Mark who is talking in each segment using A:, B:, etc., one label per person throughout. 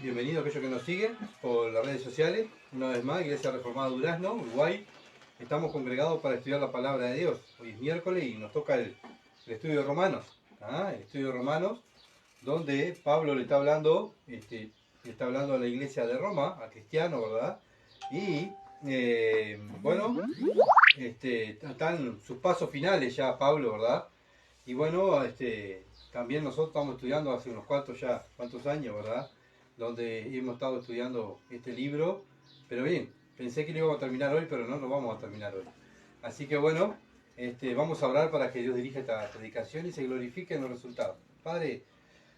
A: Bienvenido a aquellos que nos siguen por las redes sociales. Una vez más, Iglesia Reformada Durazno, Uruguay. Estamos congregados para estudiar la palabra de Dios. Hoy es miércoles y nos toca el estudio de Romanos. El estudio de Romanos, donde Pablo le está hablando a la iglesia de Roma, a cristianos, ¿verdad? Y bueno, están sus pasos finales ya, Pablo, ¿verdad? Y bueno, también nosotros estamos estudiando hace unos cuantos años, ¿verdad? Donde hemos estado estudiando este libro, pero bien, pensé que lo íbamos a terminar hoy, pero no lo vamos a terminar hoy. Así que bueno, vamos a orar para que Dios dirija esta predicación y se glorifique en los resultados. Padre,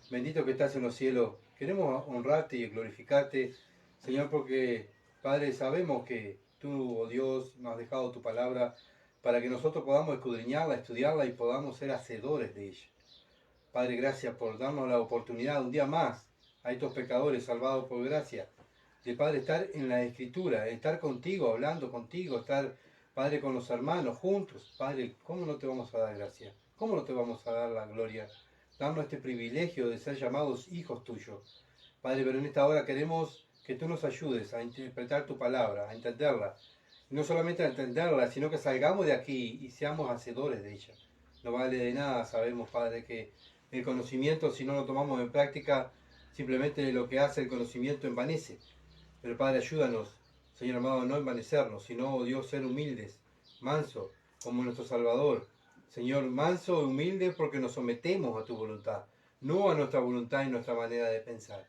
A: bendito que estás en los cielos, queremos honrarte y glorificarte, Señor, porque, Padre, sabemos que tú, oh Dios, nos has dejado tu palabra para que nosotros podamos escudriñarla, estudiarla y podamos ser hacedores de ella. Padre, gracias por darnos la oportunidad un día más a estos pecadores salvados por gracia, de Padre estar en la Escritura, estar contigo, hablando contigo, estar, Padre, con los hermanos juntos. Padre, ¿cómo no te vamos a dar gracia? ¿Cómo no te vamos a dar la gloria? Darnos este privilegio de ser llamados hijos tuyos. Padre, pero en esta hora queremos que tú nos ayudes a interpretar tu palabra, a entenderla. No solamente a entenderla, sino que salgamos de aquí y seamos hacedores de ella. No vale de nada, sabemos, Padre, que el conocimiento, si no lo tomamos en práctica, simplemente lo que hace el conocimiento envanece. Pero Padre, ayúdanos, Señor amado, a no envanecernos, sino, oh Dios, ser humildes, manso, como nuestro Salvador. Señor, manso y humilde porque nos sometemos a tu voluntad, no a nuestra voluntad y nuestra manera de pensar.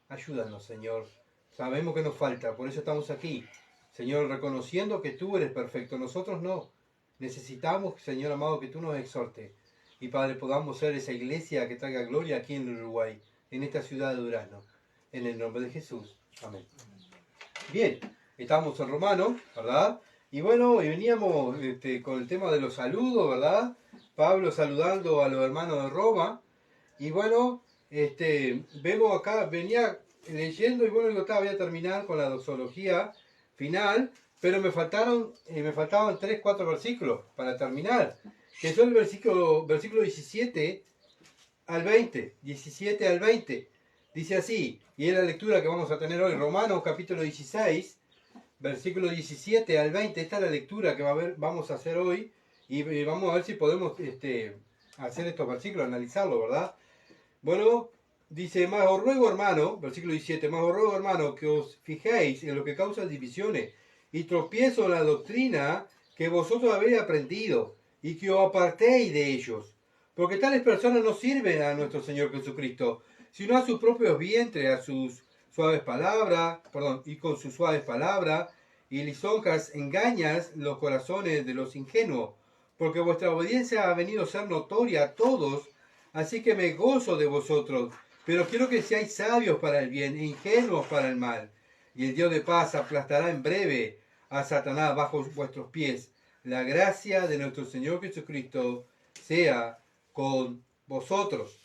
A: Ayúdanos, Señor. Sabemos que nos falta, por eso estamos aquí. Señor, reconociendo que tú eres perfecto, nosotros no. Necesitamos, Señor amado, que tú nos exhortes. Y Padre, podamos ser esa iglesia que traiga gloria aquí en Uruguay, en esta ciudad de Durazno. En el nombre de Jesús. Amén. Bien, estamos en Romanos, ¿verdad? Y bueno, veníamos con el tema de los saludos, ¿verdad? Pablo saludando a los hermanos de Roma. Y bueno, vemos acá, venía leyendo y bueno, yo voy a terminar con la doxología final, pero me faltaban 3-4 versículos para terminar, que son el versículo 17 al 20, 17 al 20. Dice así, y es la lectura que vamos a tener hoy, Romanos capítulo 16, versículo 17 al 20. Esta es la lectura que vamos a hacer hoy y vamos a ver si podemos hacer estos versículos, analizarlo, ¿verdad? Bueno, dice, más os ruego, hermano, versículo 17, más os ruego, hermano, que os fijéis en lo que causa divisiones y tropiezo en la doctrina que vosotros habéis aprendido y que os apartéis de ellos. Porque tales personas no sirven a nuestro Señor Jesucristo, sino a sus propios vientres, a sus suaves palabras, y con sus suaves palabras y lisonjas engañas los corazones de los ingenuos. Porque vuestra obediencia ha venido a ser notoria a todos, así que me gozo de vosotros, pero quiero que seáis sabios para el bien e ingenuos para el mal. Y el Dios de paz aplastará en breve a Satanás bajo vuestros pies. La gracia de nuestro Señor Jesucristo sea con vosotros.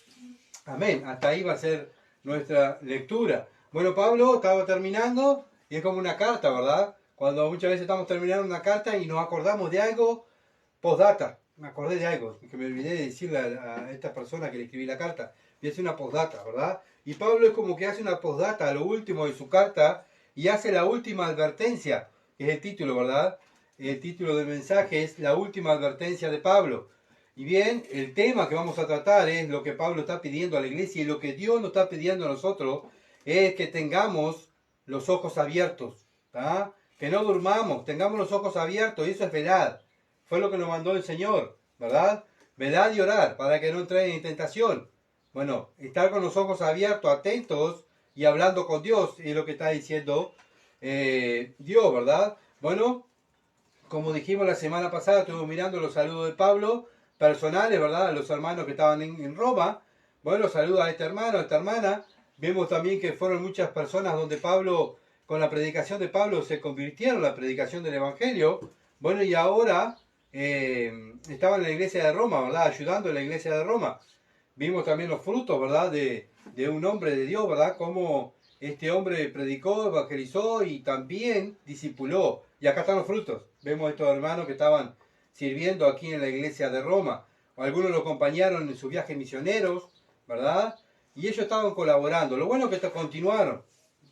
A: Amén. Hasta ahí va a ser nuestra lectura. Bueno, Pablo estaba terminando y es como una carta, ¿verdad? Cuando muchas veces estamos terminando una carta y nos acordamos de algo, postdata. Me acordé de algo que me olvidé de decirle a esta persona que le escribí la carta. Y hace una postdata, ¿verdad? Y Pablo es como que hace una postdata a lo último de su carta y hace la última advertencia, que es el título, ¿verdad? El título del mensaje es la última advertencia de Pablo. Y bien, el tema que vamos a tratar es lo que Pablo está pidiendo a la iglesia y lo que Dios nos está pidiendo a nosotros es que tengamos los ojos abiertos, ¿tá? Que no durmamos, tengamos los ojos abiertos, y eso es velad. Fue lo que nos mandó el Señor, ¿verdad? Velad y orar para que no entren en tentación. Bueno, estar con los ojos abiertos, atentos y hablando con Dios es lo que está diciendo Dios, ¿verdad? Bueno, como dijimos la semana pasada, estuvimos mirando los saludos de Pablo, personales, ¿verdad? A los hermanos que estaban en Roma. Bueno, saluda a este hermano, a esta hermana. Vemos también que fueron muchas personas donde Pablo, con la predicación de Pablo, se convirtieron en la predicación del Evangelio. Bueno, y ahora estaban en la iglesia de Roma, ¿verdad? Ayudando en la iglesia de Roma. Vimos también los frutos, ¿verdad? De un hombre de Dios, ¿verdad? Cómo este hombre predicó, evangelizó y también discipuló. Y acá están los frutos. Vemos a estos hermanos que estaban sirviendo aquí en la iglesia de Roma. Algunos lo acompañaron en sus viajes misioneros, ¿verdad? Y ellos estaban colaborando. Lo bueno es que continuaron.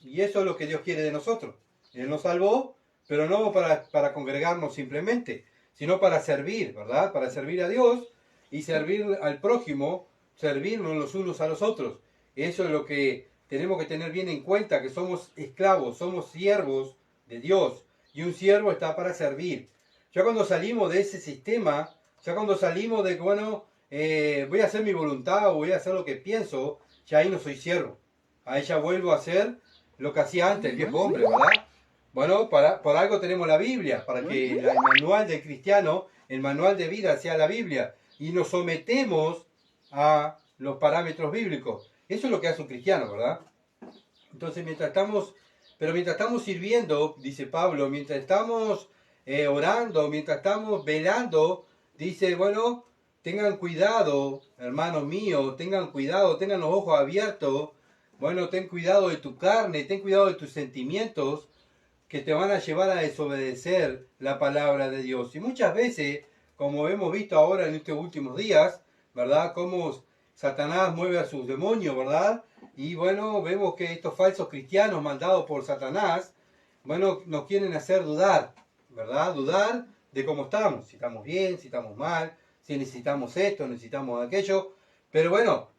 A: Y eso es lo que Dios quiere de nosotros. Él nos salvó, pero no para congregarnos simplemente, sino para servir, ¿verdad? Para servir a Dios y servir al prójimo, servirnos los unos a los otros. Eso es lo que tenemos que tener bien en cuenta, que somos esclavos, somos siervos de Dios. Y un siervo está para servir. Ya cuando salimos de ese sistema, ya cuando salimos de que, bueno, voy a hacer mi voluntad o voy a hacer lo que pienso, ya ahí no soy siervo. Ahí ya vuelvo a hacer lo que hacía antes, el viejo hombre, ¿verdad? Bueno, por algo tenemos la Biblia, para que el manual del cristiano, el manual de vida sea la Biblia. Y nos sometemos a los parámetros bíblicos. Eso es lo que hace un cristiano, ¿verdad? Entonces, mientras estamos sirviendo, dice Pablo, mientras estamos orando, mientras estamos velando, dice, bueno, tengan cuidado, hermanos míos, tengan cuidado, tengan los ojos abiertos. Bueno, ten cuidado de tu carne, ten cuidado de tus sentimientos que te van a llevar a desobedecer la palabra de Dios. Y muchas veces, como hemos visto ahora en estos últimos días, ¿verdad? Cómo Satanás mueve a sus demonios, ¿verdad? Y bueno, vemos que estos falsos cristianos mandados por Satanás, bueno, nos quieren hacer dudar, ¿verdad? Dudar de cómo estamos, si estamos bien, si estamos mal, si necesitamos esto, necesitamos aquello. Pero bueno,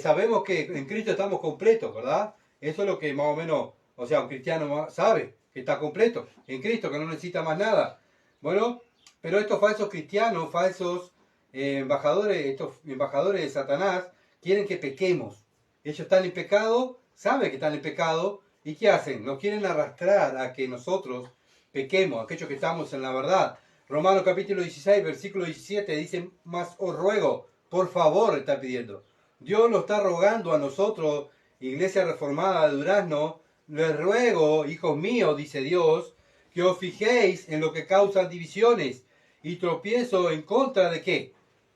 A: sabemos que en Cristo estamos completos, ¿verdad? Eso es lo que más o menos, o sea, un cristiano sabe, que está completo en Cristo, que no necesita más nada. Bueno, pero estos falsos cristianos, falsos embajadores, estos embajadores de Satanás, quieren que pequemos. Ellos están en pecado, saben que están en pecado, ¿y qué hacen? Nos quieren arrastrar a que nosotros pequemos, aquellos que estamos en la verdad. Romanos capítulo 16, versículo 17 dice, mas os ruego, por favor, está pidiendo. Dios nos está rogando a nosotros, Iglesia Reformada de Durazno, les ruego, hijos míos, dice Dios, que os fijéis en lo que causa divisiones y tropiezo en contra de ¿qué?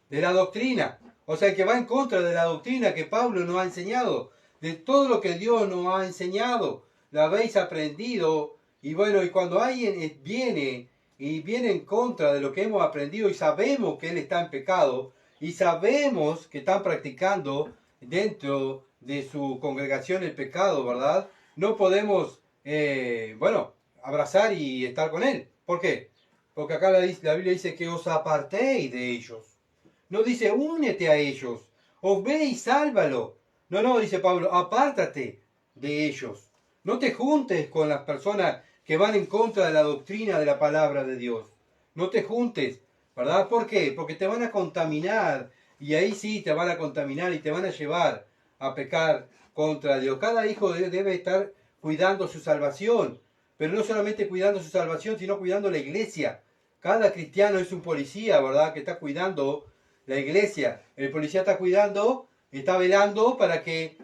A: De la doctrina. O sea, que va en contra de la doctrina que Pablo nos ha enseñado, de todo lo que Dios nos ha enseñado. Lo habéis aprendido. Y bueno, y cuando alguien viene en contra de lo que hemos aprendido y sabemos que él está en pecado y sabemos que están practicando dentro de su congregación el pecado, ¿verdad? No podemos, bueno, abrazar y estar con él. ¿Por qué? Porque acá la Biblia dice que os apartéis de ellos. No dice únete a ellos. Os ve y sálvalo. No, no, dice Pablo, apártate de ellos. No te juntes con las personas que van en contra de la doctrina de la palabra de Dios. No te juntes, ¿verdad? ¿Por qué? Porque te van a contaminar. Y ahí sí te van a contaminar y te van a llevar a pecar contra Dios. Cada hijo debe estar cuidando su salvación. Pero no solamente cuidando su salvación, sino cuidando la iglesia. Cada cristiano es un policía, ¿verdad? Que está cuidando la iglesia. El policía está cuidando, está velando para que,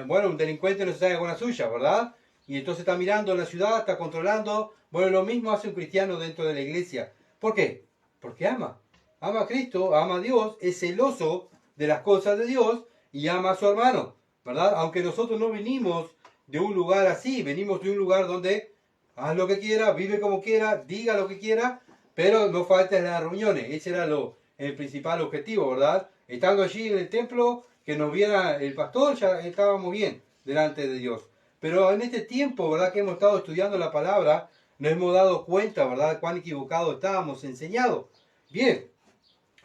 A: bueno, un delincuente no se salga con la suya, ¿verdad? Y entonces está mirando la ciudad, está controlando. Bueno, lo mismo hace un cristiano dentro de la iglesia. ¿Por qué? Porque ama. Ama a Cristo, ama a Dios, es celoso de las cosas de Dios y ama a su hermano, ¿verdad? Aunque nosotros no venimos de un lugar así, venimos de un lugar donde haz lo que quiera, vive como quiera, diga lo que quiera, pero no faltes en las reuniones. Ese era el principal objetivo, ¿verdad? Estando allí en el templo, que nos viera el pastor, ya estábamos bien delante de Dios. Pero en este tiempo, ¿verdad? Que hemos estado estudiando la palabra, nos hemos dado cuenta, ¿verdad? Cuán equivocados estábamos enseñados. Bien,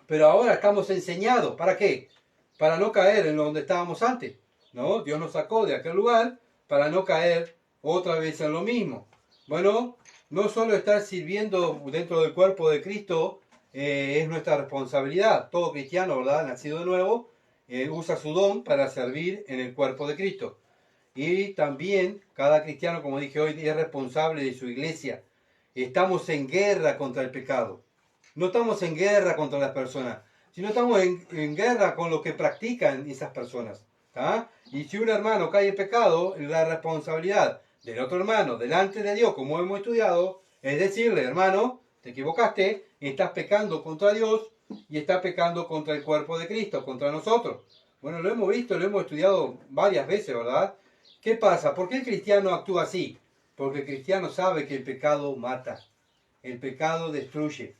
A: pero ahora estamos enseñados. ¿Para qué? Para no caer en donde estábamos antes, ¿no? Dios nos sacó de aquel lugar para no caer otra vez en lo mismo. Bueno, no solo estar sirviendo dentro del cuerpo de Cristo es nuestra responsabilidad. Todo cristiano, ¿verdad? Nacido de nuevo, usa su don para servir en el cuerpo de Cristo. Y también cada cristiano, como dije hoy, es responsable de su iglesia. Estamos en guerra contra el pecado. No estamos en guerra contra las personas, sino estamos en guerra con lo que practican esas personas. ¿Ah? Y si un hermano cae en pecado, la responsabilidad del otro hermano delante de Dios, como hemos estudiado, es decirle, hermano, te equivocaste, estás pecando contra Dios y estás pecando contra el cuerpo de Cristo, contra nosotros. Bueno, lo hemos visto, lo hemos estudiado varias veces, ¿verdad? ¿Qué pasa? ¿Por qué el cristiano actúa así? Porque el cristiano sabe que el pecado mata, el pecado destruye.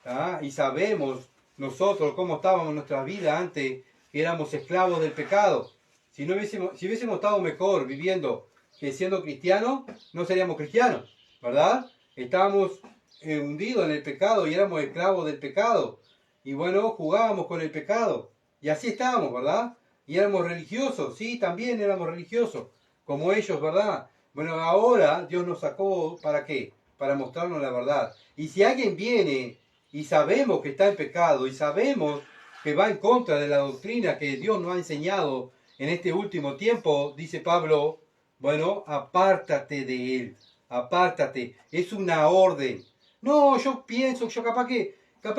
A: ¿Ah? Y sabemos nosotros cómo estábamos en nuestra vida antes que éramos esclavos del pecado. Si hubiésemos estado mejor viviendo que siendo cristianos no seríamos cristianos, ¿verdad? Estábamos hundidos en el pecado y éramos esclavos del pecado. Y bueno, jugábamos con el pecado. Y así estábamos, ¿verdad? Y éramos religiosos, sí, también éramos religiosos, como ellos, ¿verdad? Bueno, ahora Dios nos sacó, ¿para qué? Para mostrarnos la verdad. Y si alguien viene y sabemos que está en pecado y sabemos que va en contra de la doctrina que Dios nos ha enseñado en este último tiempo, dice Pablo, bueno, apártate de él, apártate, es una orden. No, yo pienso, yo capaz que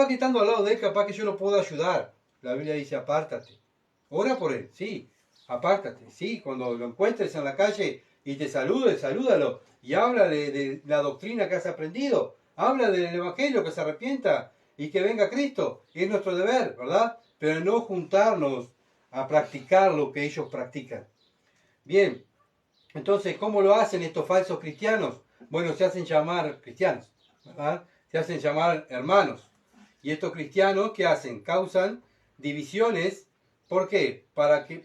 A: estando al lado de él, capaz que yo lo puedo ayudar. La Biblia dice, apártate. Ora por él, sí, apártate, sí, cuando lo encuentres en la calle y te salude, salúdalo y háblale de la doctrina que has aprendido, habla del Evangelio, que se arrepienta y que venga Cristo, es nuestro deber, ¿verdad? Pero no juntarnos a practicar lo que ellos practican. Bien, entonces, ¿cómo lo hacen estos falsos cristianos? Bueno, se hacen llamar cristianos, ¿verdad? Se hacen llamar hermanos. Y estos cristianos, ¿qué hacen? Causan divisiones. ¿Por qué?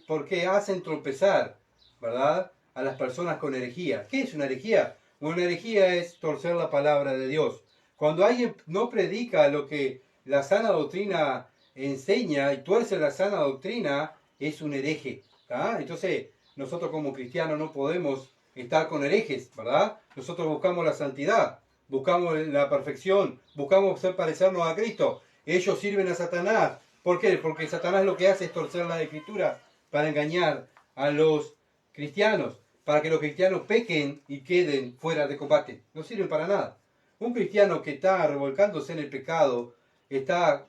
A: Porque hacen tropezar, ¿verdad?, a las personas con herejía. ¿Qué es una herejía? Una herejía es torcer la palabra de Dios. Cuando alguien no predica lo que la sana doctrina enseña y tuerce la sana doctrina, es un hereje, ¿tá? Entonces, nosotros como cristianos no podemos estar con herejes, ¿verdad? Nosotros buscamos la santidad, buscamos la perfección, buscamos parecernos a Cristo. Ellos sirven a Satanás. ¿Por qué? Porque Satanás lo que hace es torcer la Escritura para engañar a los cristianos, para que los cristianos pequen y queden fuera de combate. No sirven para nada. Un cristiano que está revolcándose en el pecado, está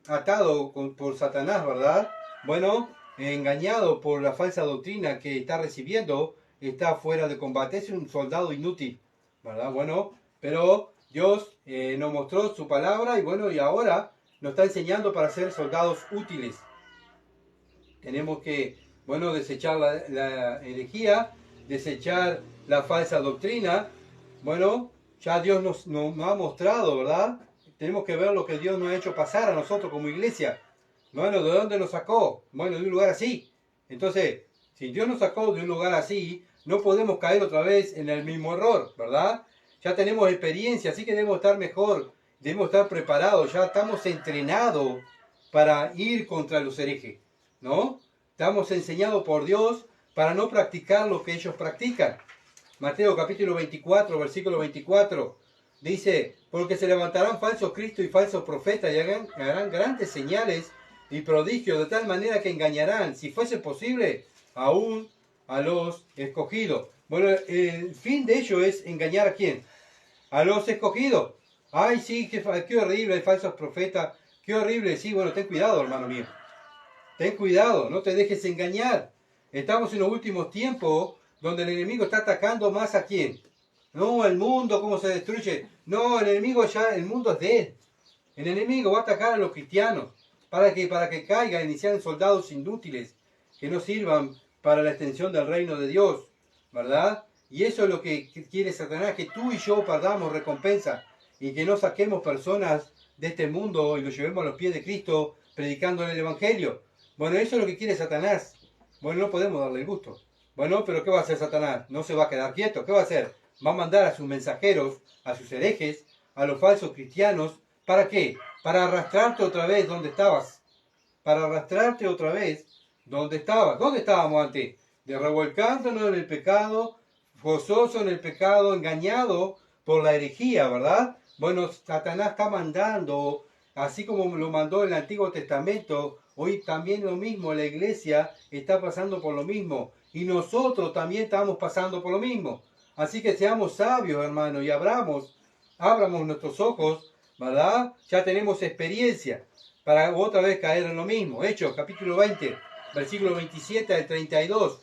A: atado por Satanás, ¿verdad? Bueno, engañado por la falsa doctrina que está recibiendo, está fuera de combate. Es un soldado inútil, ¿verdad? Bueno, pero Dios nos mostró su palabra y bueno, y ahora nos está enseñando para ser soldados útiles. Tenemos que, bueno, desechar la herejía, desechar la falsa doctrina. Bueno, ya Dios nos ha mostrado, ¿verdad? Tenemos que ver lo que Dios nos ha hecho pasar a nosotros como iglesia. Bueno, ¿de dónde nos sacó? Bueno, de un lugar así. Entonces, si Dios nos sacó de un lugar así, no podemos caer otra vez en el mismo error, ¿verdad? Ya tenemos experiencia, así que debemos estar mejor, debemos estar preparados, ya estamos entrenados para ir contra los herejes, ¿no? Estamos enseñados por Dios para no practicar lo que ellos practican. Mateo capítulo 24, versículo 24, dice, porque se levantarán falsos cristos y falsos profetas y harán grandes señales y prodigios de tal manera que engañarán, si fuese posible, aún a los escogidos. Bueno, el fin de ello es engañar a quién? A los escogidos. Ay, sí, qué horrible, hay falsos profetas, qué horrible. Sí, bueno, ten cuidado, hermano mío. Ten cuidado, no te dejes engañar. Estamos en los últimos tiempos donde el enemigo está atacando más a quién. No, el mundo, cómo se destruye. No, el enemigo ya, el mundo es de él. El enemigo va a atacar a los cristianos. ¿Para qué? Para que caigan y sean soldados inútiles, que no sirvan para la extensión del reino de Dios, ¿verdad? Y eso es lo que quiere Satanás, que tú y yo perdamos recompensa y que no saquemos personas de este mundo y los llevemos a los pies de Cristo predicando el Evangelio. Bueno, eso es lo que quiere Satanás. Bueno, no podemos darle el gusto. Bueno, pero ¿qué va a hacer Satanás? No se va a quedar quieto. ¿Qué va a hacer? Va a mandar a sus mensajeros, a sus herejes, a los falsos cristianos. ¿Para qué? Para arrastrarte otra vez donde estabas. Para arrastrarte otra vez donde estabas. ¿Dónde estábamos antes? De revolcándonos en el pecado, gozoso en el pecado, engañado por la herejía, ¿verdad? Bueno, Satanás está mandando, así como lo mandó en el Antiguo Testamento, hoy también lo mismo, la iglesia está pasando por lo mismo. Y nosotros también estamos pasando por lo mismo. Así que seamos sabios, hermanos, y abramos nuestros ojos, ¿verdad? Ya tenemos experiencia para otra vez caer en lo mismo. Hechos, capítulo 20, versículo 27 al 32.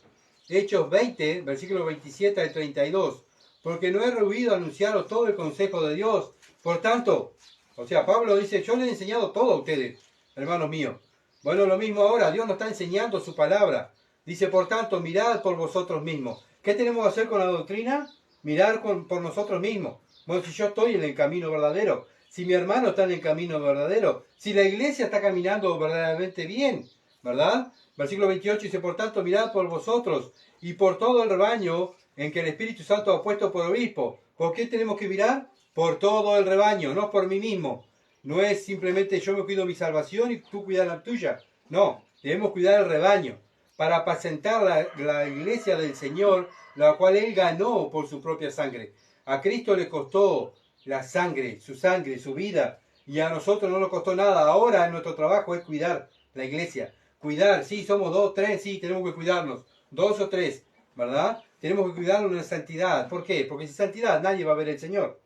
A: Hechos 20, versículo 27 al 32. Porque no he rehuido anunciaros todo el consejo de Dios. Por tanto, o sea, Pablo dice, yo les he enseñado todo a ustedes, hermanos míos. Bueno, lo mismo ahora, Dios nos está enseñando su palabra. Dice, por tanto, mirad por vosotros mismos. ¿Qué tenemos que hacer con la doctrina? Mirar por nosotros mismos. Bueno, si yo estoy en el camino verdadero, si mi hermano está en el camino verdadero, si la iglesia está caminando verdaderamente bien, ¿verdad? Versículo 28 dice, por tanto, mirad por vosotros y por todo el rebaño en que el Espíritu Santo ha puesto por obispo. ¿Por qué tenemos que mirar? Por todo el rebaño, no por mí mismo. No es simplemente yo me cuido mi salvación y tú cuidas la tuya. No, debemos cuidar el rebaño para apacentar la iglesia del Señor, la cual Él ganó por su propia sangre. A Cristo le costó la sangre, su vida, y a nosotros no nos costó nada. Ahora nuestro trabajo es cuidar la iglesia. Cuidar, sí, somos 2, 3, sí, tenemos que cuidarnos. 2 o 3, ¿verdad? Tenemos que cuidarnos en santidad. ¿Por qué? Porque sin santidad nadie va a ver al Señor.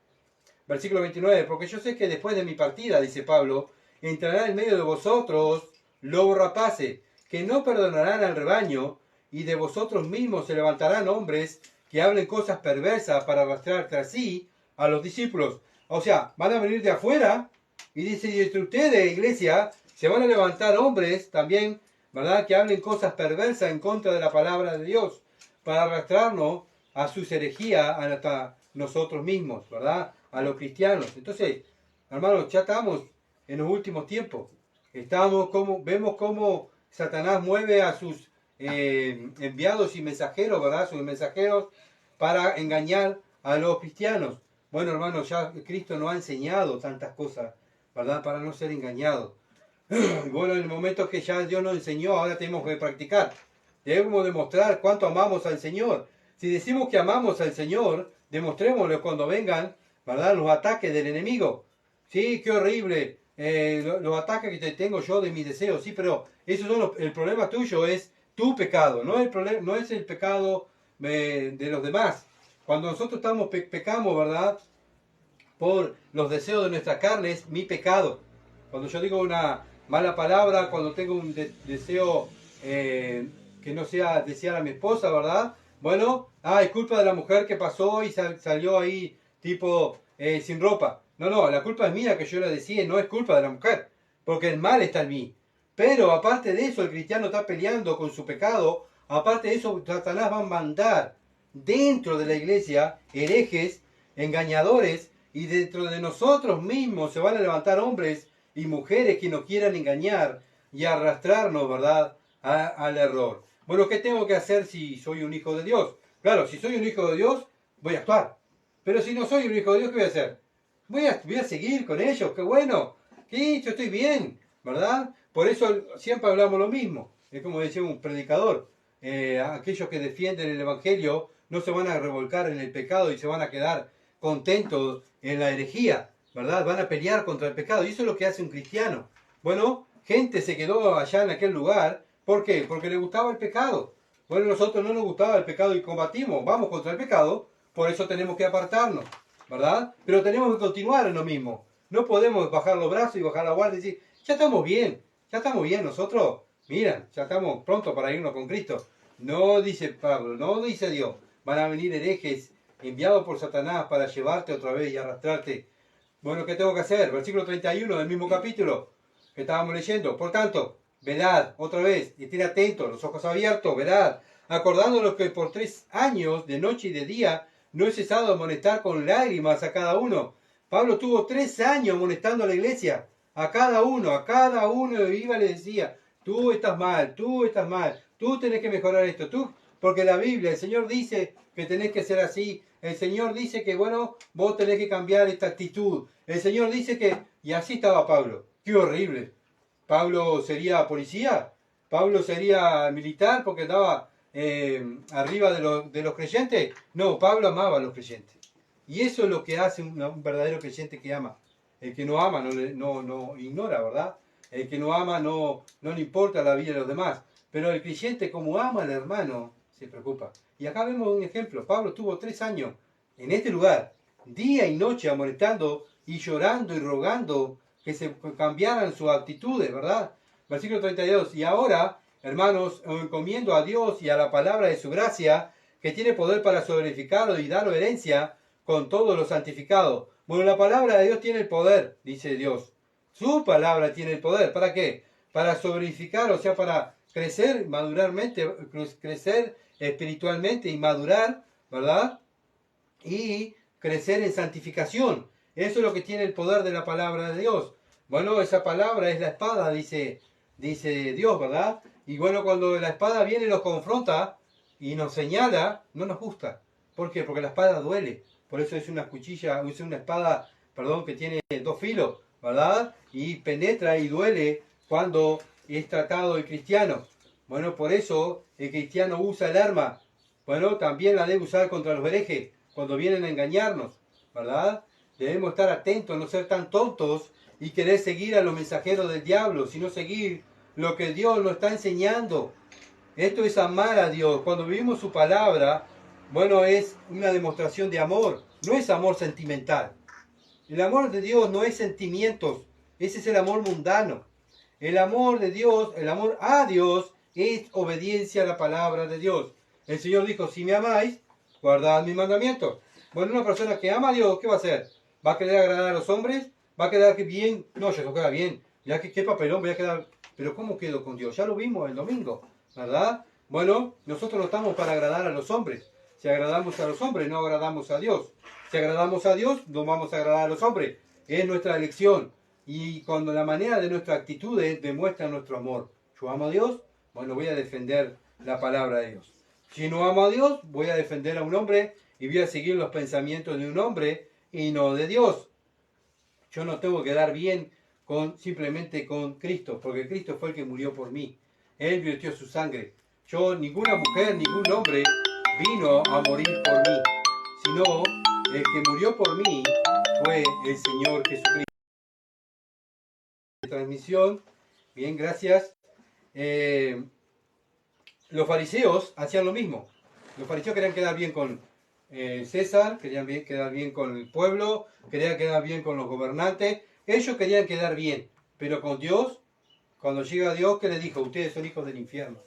A: Versículo 29, porque yo sé que después de mi partida, dice Pablo, entrará en medio de vosotros lobo rapaces, que no perdonarán al rebaño, y de vosotros mismos se levantarán hombres que hablen cosas perversas para arrastrar tras sí a los discípulos. O sea, van a venir de afuera, y dice, y entre ustedes, iglesia, se van a levantar hombres también, ¿verdad?, que hablen cosas perversas en contra de la palabra de Dios, para arrastrarnos a sus herejías hasta nosotros mismos, ¿verdad?, a los cristianos. Entonces, hermanos, ya estamos en los últimos tiempos. Vemos cómo Satanás mueve a sus enviados y mensajeros, ¿verdad?, sus mensajeros para engañar a los cristianos. Bueno, hermanos, ya Cristo nos ha enseñado tantas cosas, ¿verdad?, para no ser engañados. Bueno, en el momento que ya Dios nos enseñó, ahora tenemos que practicar. Debemos demostrar cuánto amamos al Señor. Si decimos que amamos al Señor, demostrémoslo cuando vengan, ¿verdad?, los ataques del enemigo. Sí, qué horrible, los ataques que te tengo yo de mis deseos, sí, pero eso son el problema tuyo es tu pecado, no es el pecado de los demás. Cuando nosotros pecamos, ¿verdad?, por los deseos de nuestra carne, es mi pecado. Cuando yo digo una mala palabra, cuando tengo un deseo que no sea desear a mi esposa, ¿verdad? Bueno, es culpa de la mujer que pasó y salió ahí tipo sin ropa. No, la culpa es mía que yo la decía, no es culpa de la mujer, porque el mal está en mí. Pero aparte de eso, el cristiano está peleando con su pecado. Aparte de eso, Satanás va a mandar dentro de la iglesia herejes, engañadores, y dentro de nosotros mismos se van a levantar hombres y mujeres que nos quieran engañar y arrastrarnos, ¿verdad?, al error. Bueno, ¿qué tengo que hacer si soy un hijo de Dios? Claro, si soy un hijo de Dios, voy a actuar. Pero si no soy un hijo de Dios, ¿qué voy a hacer? Voy a seguir con ellos, qué bueno. Sí, yo estoy bien, ¿verdad? Por eso siempre hablamos lo mismo. Es como decía un predicador. Aquellos que defienden el Evangelio no se van a revolcar en el pecado y se van a quedar contentos en la herejía, ¿verdad? Van a pelear contra el pecado. Y eso es lo que hace un cristiano. Bueno, gente se quedó allá en aquel lugar. ¿Por qué? Porque le gustaba el pecado. Bueno, nosotros no nos gustaba el pecado y combatimos. Vamos contra el pecado. Por eso tenemos que apartarnos, ¿verdad? Pero tenemos que continuar en lo mismo. No podemos bajar los brazos y bajar la guardia y decir, ya estamos bien nosotros. Mira, ya estamos prontos para irnos con Cristo. No dice Pablo, no dice Dios. Van a venir herejes enviados por Satanás para llevarte otra vez y arrastrarte. Bueno, ¿qué tengo que hacer? Versículo 31 del mismo capítulo que estábamos leyendo. Por tanto, velad, otra vez, y estén atentos, los ojos abiertos, velad, acordándonos que por 3 años, de noche y de día, no he cesado de amonestar con lágrimas a cada uno. Pablo tuvo 3 años amonestando a la iglesia, a cada uno iba y le decía, tú estás mal, tú tenés que mejorar esto, porque la Biblia, el Señor dice que tenés que ser así, el Señor dice que, bueno, vos tenés que cambiar esta actitud, el Señor dice que, y así estaba Pablo, qué horrible. Pablo sería policía, Pablo sería militar porque andaba arriba de los creyentes. No, Pablo amaba a los creyentes. Y eso es lo que hace un verdadero creyente que ama. El que no ama no ignora, ¿verdad? El que no ama no le importa la vida de los demás. Pero el creyente, como ama al hermano, se preocupa. Y acá vemos un ejemplo. Pablo estuvo 3 años en este lugar, día y noche amonestando y llorando y rogando que se cambiaran sus actitudes, ¿verdad? Versículo 32. Y ahora, hermanos, encomiendo a Dios y a la palabra de su gracia, que tiene poder para sobreedificarlo y darlo herencia con todos los santificados. Bueno, la palabra de Dios tiene el poder, dice Dios. Su palabra tiene el poder. ¿Para qué? Para sobreedificar, o sea, para crecer crecer espiritualmente y madurar, ¿verdad? Y crecer en santificación. Eso es lo que tiene el poder de la palabra de Dios. Bueno, esa palabra es la espada, dice Dios, ¿verdad? Y bueno, cuando la espada viene y nos confronta y nos señala, no nos gusta. ¿Por qué? Porque la espada duele. Por eso es una cuchilla, es una espada, perdón, que tiene dos filos, ¿verdad? Y penetra y duele cuando es tratado el cristiano. Bueno, por eso el cristiano usa el arma. Bueno, también la debe usar contra los herejes, cuando vienen a engañarnos, ¿verdad? Debemos estar atentos, no ser tan tontos y querer seguir a los mensajeros del diablo, sino seguir lo que Dios nos está enseñando. Esto es amar a Dios. Cuando vivimos su palabra, bueno, es una demostración de amor, no es amor sentimental. El amor de Dios no es sentimientos, ese es el amor mundano. El amor de Dios, el amor a Dios, es obediencia a la palabra de Dios. El Señor dijo, si me amáis, guardad mis mandamientos. Bueno, una persona que ama a Dios, ¿qué va a hacer? ¿Va a querer agradar a los hombres? ¿Va a quedar bien? No, ya no queda bien. Ya que qué papelón voy a quedar. Pero ¿cómo quedo con Dios? Ya lo vimos el domingo, ¿verdad? Bueno, nosotros no estamos para agradar a los hombres. Si agradamos a los hombres, no agradamos a Dios. Si agradamos a Dios, no vamos a agradar a los hombres. Es nuestra elección. Y cuando la manera de nuestra actitud demuestra nuestro amor. Yo amo a Dios, bueno, voy a defender la palabra de Dios. Si no amo a Dios, voy a defender a un hombre y voy a seguir los pensamientos de un hombre y no de Dios. Yo no tengo que dar bien simplemente con Cristo, porque Cristo fue el que murió por mí. Él vertió su sangre. Ninguna mujer, ningún hombre vino a morir por mí, sino el que murió por mí fue el Señor Jesucristo. Transmisión, bien, gracias. Los fariseos hacían lo mismo. Los fariseos querían quedar bien con César, querían quedar bien con el pueblo, querían quedar bien con los gobernantes. Ellos querían quedar bien, pero con Dios, cuando llega Dios, ¿qué les dijo? Ustedes son hijos del infierno.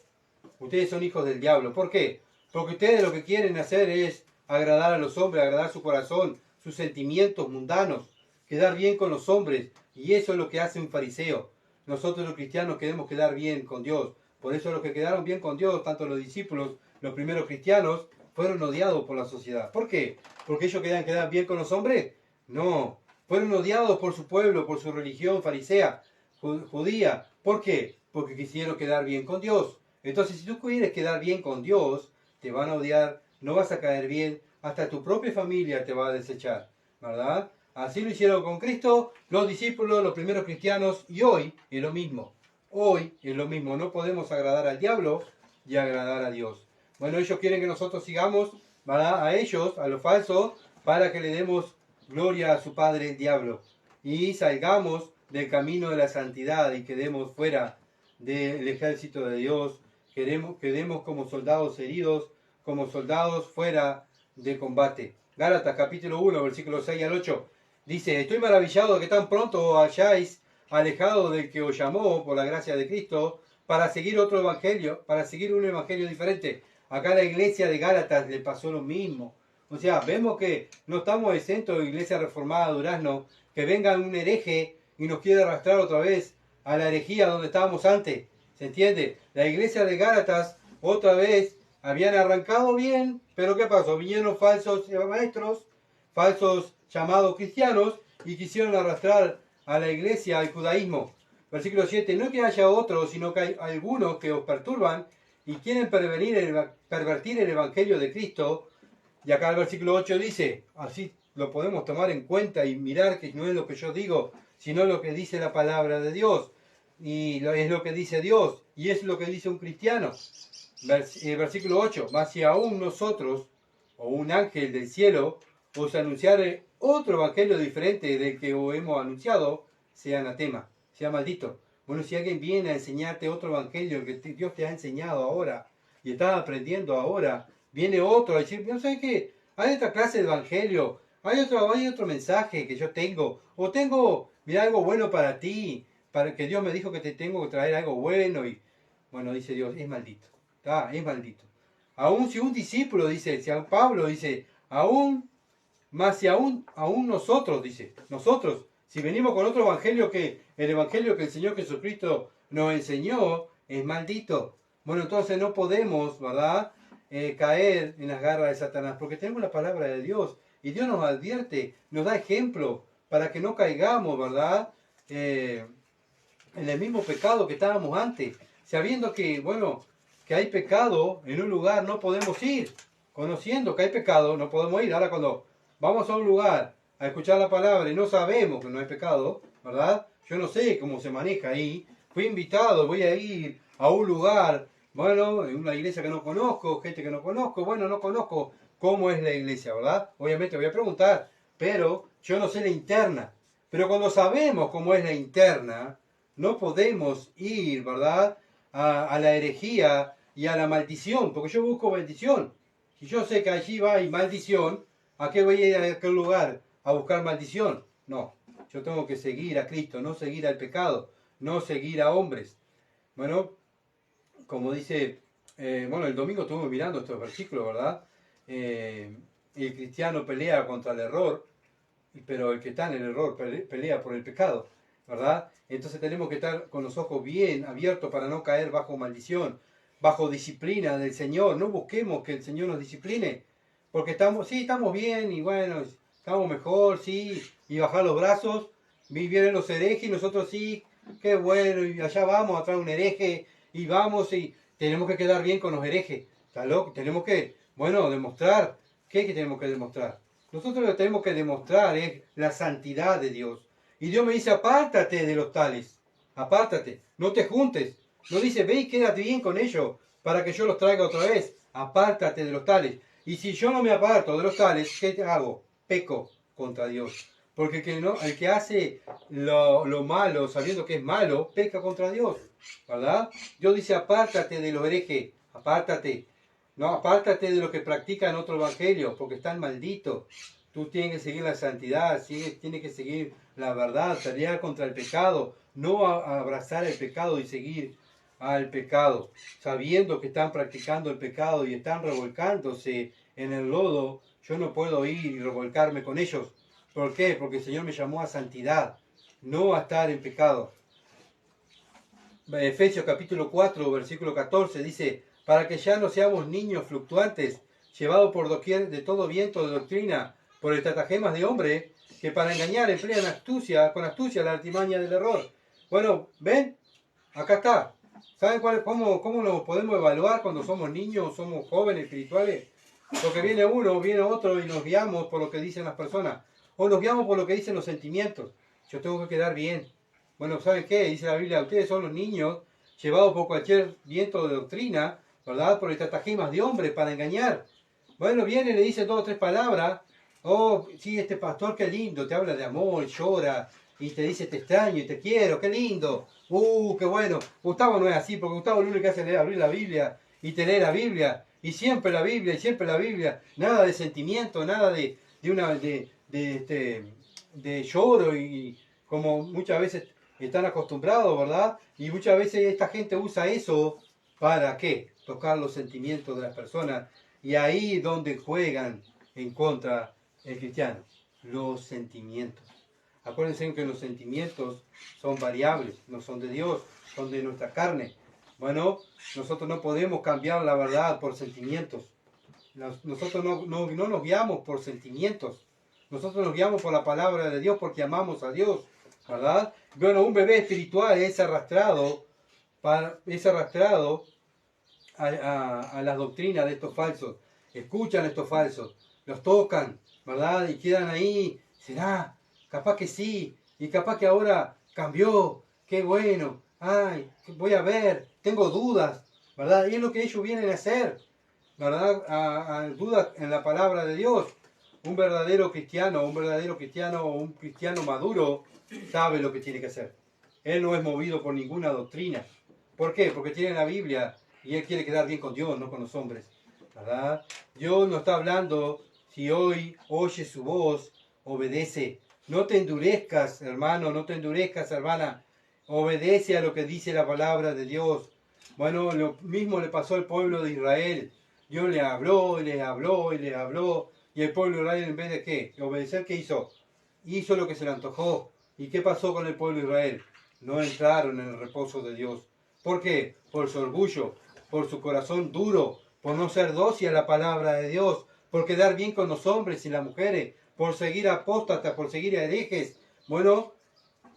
A: Ustedes son hijos del diablo. ¿Por qué? Porque ustedes lo que quieren hacer es agradar a los hombres, agradar su corazón, sus sentimientos mundanos, quedar bien con los hombres. Y eso es lo que hace un fariseo. Nosotros los cristianos queremos quedar bien con Dios. Por eso los que quedaron bien con Dios, tanto los discípulos, los primeros cristianos, fueron odiados por la sociedad. ¿Por qué? ¿Porque ellos querían quedar bien con los hombres? No. Fueron odiados por su pueblo, por su religión farisea, judía. ¿Por qué? Porque quisieron quedar bien con Dios. Entonces, si tú quieres quedar bien con Dios, te van a odiar, no vas a caer bien, hasta tu propia familia te va a desechar, ¿verdad? Así lo hicieron con Cristo, los discípulos, los primeros cristianos, y hoy es lo mismo. Hoy es lo mismo, no podemos agradar al diablo y agradar a Dios. Bueno, ellos quieren que nosotros sigamos, ¿verdad? A ellos, a los falsos, para que le demos gloria a su padre el diablo. Y salgamos del camino de la santidad y quedemos fuera del ejército de Dios, quedemos como soldados heridos, como soldados fuera de combate. Gálatas capítulo 1, versículos 6 al 8. Dice, estoy maravillado de que tan pronto hayáis alejado del que os llamó por la gracia de Cristo para seguir otro evangelio, para seguir un evangelio diferente. Acá a la iglesia de Gálatas le pasó lo mismo. O sea, vemos que no estamos exentos de Iglesia Reformada Durazno, que venga un hereje y nos quiere arrastrar otra vez a la herejía donde estábamos antes. ¿Se entiende? La iglesia de Gálatas otra vez habían arrancado bien, pero ¿qué pasó? Vinieron falsos maestros, falsos llamados cristianos, y quisieron arrastrar a la iglesia al judaísmo. Versículo 7, no que haya otros, sino que hay algunos que os perturban y quieren pervertir el evangelio de Cristo. Y acá el versículo 8 dice, así lo podemos tomar en cuenta y mirar que no es lo que yo digo, sino lo que dice la palabra de Dios. Y es lo que dice Dios, y es lo que dice un cristiano. Versículo 8, mas si aún nosotros, o un ángel del cielo, os anunciare otro evangelio diferente del que os hemos anunciado, sea anatema, sea maldito. Bueno, si alguien viene a enseñarte otro evangelio que Dios te ha enseñado ahora, y estás aprendiendo ahora, viene otro a decir, no sé qué, hay otra clase de evangelio, hay otro mensaje que yo tengo, o tengo, mira, algo bueno para ti, para que Dios me dijo que te tengo que traer algo bueno, y bueno, dice Dios, es maldito, es maldito. Aún si un discípulo dice, si a Pablo dice, más si aún nosotros, dice, nosotros, si venimos con otro evangelio que el evangelio que el Señor Jesucristo nos enseñó, es maldito. Bueno, entonces no podemos, ¿verdad?, caer en las garras de Satanás, porque tenemos la palabra de Dios, y Dios nos advierte, nos da ejemplo, para que no caigamos, ¿verdad?, en el mismo pecado que estábamos antes, sabiendo que, bueno, que hay pecado en un lugar, no podemos ir. conociendo que hay pecado, no podemos ir. Ahora cuando vamos a un lugar a escuchar la palabra y no sabemos que no hay pecado, ¿verdad? Yo no sé cómo se maneja ahí. Fui invitado, voy a ir a un lugar, bueno, en una iglesia que no conozco, gente que no conozco, bueno, no conozco cómo es la iglesia, ¿verdad? Obviamente voy a preguntar, pero yo no sé la interna. Pero cuando sabemos cómo es la interna, no podemos ir, ¿verdad? A la herejía y a la maldición, porque yo busco bendición. Si yo sé que allí va y maldición, ¿a qué voy a ir a aquel lugar a buscar maldición? No, yo tengo que seguir a Cristo, no seguir al pecado, no seguir a hombres. Bueno, como dice, bueno, el domingo estuvimos mirando estos versículos, ¿verdad? El cristiano pelea contra el error, pero el que está en el error pelea por el pecado, ¿verdad? Entonces tenemos que estar con los ojos bien abiertos para no caer bajo maldición, bajo disciplina del Señor. No busquemos que el Señor nos discipline, porque sí, estamos bien y bueno, estamos mejor, sí, y bajar los brazos, vienen los herejes y nosotros sí, qué bueno, y allá vamos atrás de un hereje y vamos y tenemos que quedar bien con los herejes, ¿está loco? Tenemos que, bueno, demostrar, ¿qué es que tenemos que demostrar? Nosotros lo que tenemos que demostrar es la santidad de Dios. Y Dios me dice, apártate de los tales, apártate, no te juntes. No dice, ve y quédate bien con ellos para que yo los traiga otra vez. Apártate de los tales. Y si yo no me aparto de los tales, ¿qué hago? Peco contra Dios. Porque el que hace lo malo, sabiendo que es malo, peca contra Dios. ¿Verdad? Dios dice, apártate de los herejes, apártate. No, apártate de los que practican otro evangelio, porque están malditos. Tú tienes que seguir la santidad, tienes que seguir la verdad, pelear contra el pecado, no abrazar el pecado y seguir al pecado, sabiendo que están practicando el pecado y están revolcándose en el lodo. Yo no puedo ir y revolcarme con ellos. ¿Por qué? Porque el Señor me llamó a santidad, no a estar en pecado. Efesios capítulo 4, versículo 14 dice, para que ya no seamos niños fluctuantes, llevados por doquier de todo viento de doctrina, por estratagemas de hombre, que para engañar emplean con astucia la artimaña del error. Bueno, ¿ven? Acá está. ¿Saben cómo nos podemos evaluar cuando somos niños, somos jóvenes espirituales? Porque viene uno, viene otro y nos guiamos por lo que dicen las personas. O nos guiamos por lo que dicen los sentimientos. Yo tengo que quedar bien. Bueno, ¿saben qué? Dice la Biblia, ustedes son los niños llevados por cualquier viento de doctrina, ¿verdad? Por estratagemas de hombres para engañar. Bueno, viene y le dice 2 o 3 palabras. Oh, sí, este pastor, qué lindo, te habla de amor, llora, y te dice te extraño y te quiero, qué lindo. Qué bueno. Gustavo no es así, porque Gustavo lo único que hace es abrir la Biblia y te lee la Biblia, y siempre la Biblia, y siempre la Biblia. Nada de sentimiento, nada de lloro, y como muchas veces están acostumbrados, ¿verdad? Y muchas veces esta gente usa eso para ¿qué? Tocar los sentimientos de las personas. Y ahí donde juegan en contra el cristiano, los sentimientos. Acuérdense que los sentimientos son variables, no son de Dios, son de nuestra carne. Bueno, nosotros no podemos cambiar la verdad por sentimientos. Nosotros no nos guiamos por sentimientos. Nosotros nos guiamos por la palabra de Dios porque amamos a Dios, ¿verdad? Bueno, un bebé espiritual es arrastrado a las doctrinas de estos falsos. Escuchan a estos falsos, los tocan, ¿verdad? Y quedan ahí, será, capaz que sí, y capaz que ahora cambió, qué bueno, ay, voy a ver, tengo dudas, ¿verdad? Y es lo que ellos vienen a hacer, ¿verdad? A dudas en la palabra de Dios. Un verdadero cristiano o un cristiano maduro sabe lo que tiene que hacer. Él no es movido por ninguna doctrina. ¿Por qué? Porque tiene la Biblia y él quiere quedar bien con Dios, no con los hombres, ¿verdad? Dios no está hablando, si hoy oye su voz, obedece. No te endurezcas, hermano, no te endurezcas, hermana. Obedece a lo que dice la palabra de Dios. Bueno, lo mismo le pasó al pueblo de Israel. Dios le habló, y le habló, y le habló. Y el pueblo de Israel, en vez de ¿qué? De obedecer, ¿qué hizo? Hizo lo que se le antojó. ¿Y qué pasó con el pueblo de Israel? No entraron en el reposo de Dios. ¿Por qué? Por su orgullo, por su corazón duro, por no ser dócil a la palabra de Dios, por quedar bien con los hombres y las mujeres, por seguir apóstatas, por seguir a herejes. Bueno,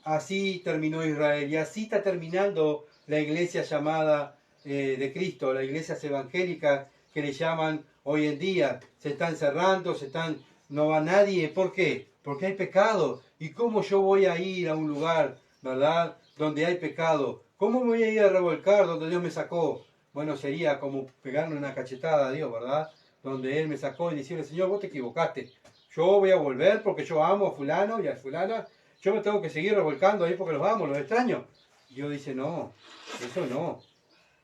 A: así terminó Israel y así está terminando la iglesia llamada de Cristo, las iglesias evangélicas que le llaman hoy en día. Se están cerrando, no va nadie. ¿Por qué? Porque hay pecado. ¿Y cómo yo voy a ir a un lugar, verdad, donde hay pecado? ¿Cómo me voy a ir a revolcar donde Dios me sacó? Bueno, sería como pegarle una cachetada a Dios, ¿verdad? Donde Él me sacó y decirle, Señor, vos te equivocaste. Yo voy a volver porque yo amo a fulano y a fulana. Yo me tengo que seguir revolcando ahí porque los amo, los extraño. Dios dice, no, eso no.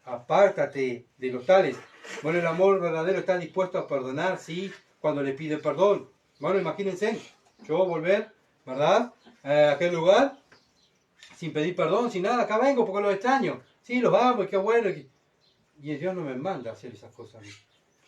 A: Apártate de los tales. Bueno, el amor verdadero está dispuesto a perdonar, sí, cuando le pide perdón. Bueno, imagínense, yo volver, ¿verdad? A aquel lugar, sin pedir perdón, sin nada, acá vengo porque los extraño. Sí, los amo y qué bueno. Y Dios no me manda a hacer esas cosas.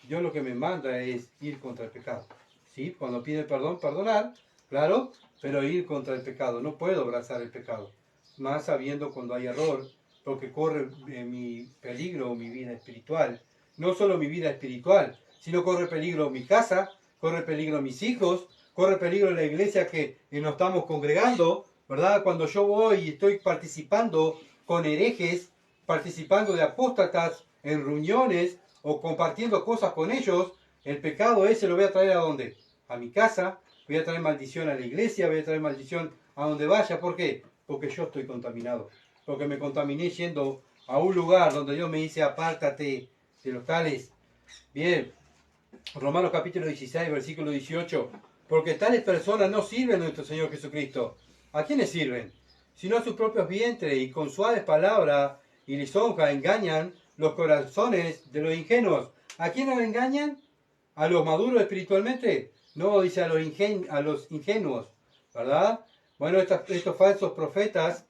A: Dios lo que me manda es ir contra el pecado. ¿Sí? Cuando pide perdón, perdonar, claro, pero ir contra el pecado. No puedo abrazar el pecado. Más sabiendo cuando hay error, porque corre mi peligro mi vida espiritual. No solo mi vida espiritual, sino corre peligro mi casa, corre peligro mis hijos, corre peligro la iglesia que nos estamos congregando, ¿verdad? Cuando yo voy y estoy participando con herejes, participando de apóstatas en reuniones o compartiendo cosas con ellos, el pecado ese lo voy a traer ¿a dónde? A mi casa, voy a traer maldición a la iglesia, voy a traer maldición a donde vaya. ¿Por qué? Porque yo estoy contaminado. Porque me contaminé yendo a un lugar donde Dios me dice, apártate de los tales. Bien, Romanos capítulo 16, versículo 18. Porque tales personas no sirven a nuestro Señor Jesucristo. ¿A quiénes sirven? Sino a sus propios vientres, y con suaves palabras y lisonja engañan los corazones de los ingenuos. ¿A quiénes engañan? ¿A los maduros espiritualmente? No, dice a los ingenuos, ¿verdad? Bueno, estos falsos profetas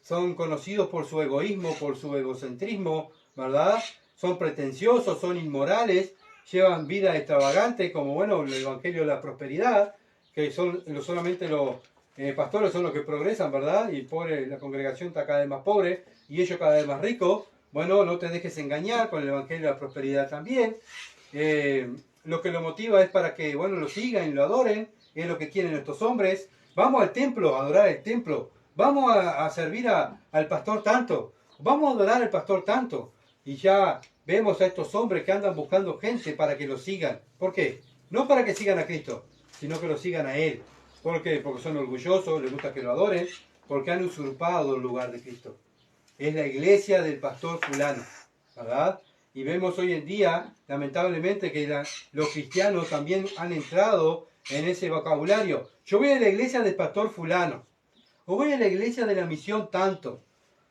A: son conocidos por su egoísmo, por su egocentrismo, ¿verdad? Son pretenciosos, son inmorales, llevan vida extravagante, como bueno, el Evangelio de la Prosperidad, que solamente los pastores son los que progresan, ¿verdad? Y la congregación está cada vez más pobre y ellos cada vez más ricos. Bueno, no te dejes engañar con el Evangelio de la Prosperidad también. Lo que lo motiva es para que, bueno, lo sigan y lo adoren, es lo que quieren estos hombres. Vamos al templo, a adorar el templo. Vamos a servir al pastor tanto. Vamos a adorar al pastor tanto. Y ya vemos a estos hombres que andan buscando gente para que lo sigan. ¿Por qué? No para que sigan a Cristo, sino que lo sigan a Él. ¿Por qué? Porque son orgullosos, les gusta que lo adoren, porque han usurpado el lugar de Cristo. Es la iglesia del pastor fulano, ¿verdad? Y vemos hoy en día, lamentablemente, que los cristianos también han entrado en ese vocabulario. Yo voy a la iglesia del pastor fulano, o voy a la iglesia de la misión tanto,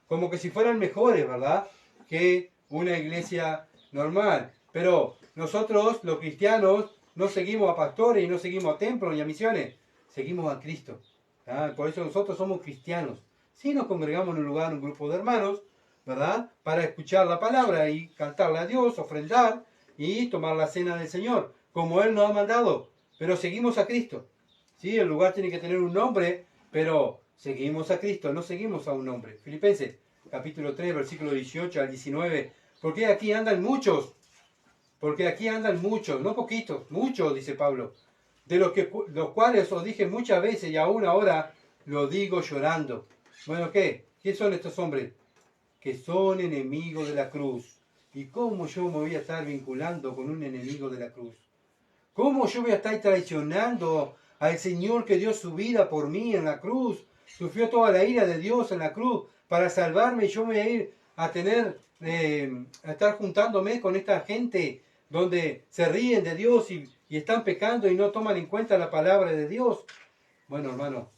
A: como que si fueran mejores, ¿verdad?, que una iglesia normal. Pero nosotros, los cristianos, no seguimos a pastores y no seguimos a templos ni a misiones, seguimos a Cristo. ¿Ah? Por eso nosotros somos cristianos. Si nos congregamos en un lugar, un grupo de hermanos, ¿verdad?, para escuchar la palabra y cantarle a Dios, ofrendar y tomar la cena del Señor, como Él nos ha mandado. Pero seguimos a Cristo. Sí, el lugar tiene que tener un nombre, pero seguimos a Cristo, no seguimos a un hombre. Filipenses, capítulo 3, versículo 18 al 19. Porque aquí andan muchos, no poquitos, muchos, dice Pablo, de los cuales os dije muchas veces y aún ahora lo digo llorando. Bueno, ¿qué? ¿Qué son estos hombres? Que son enemigos de la cruz. ¿Y cómo yo me voy a estar vinculando con un enemigo de la cruz? ¿Cómo yo voy a estar traicionando al Señor que dio su vida por mí en la cruz? Sufrió toda la ira de Dios en la cruz para salvarme, y yo me voy a ir a estar juntándome con esta gente donde se ríen de Dios y están pecando y no toman en cuenta la palabra de Dios. Bueno, hermano,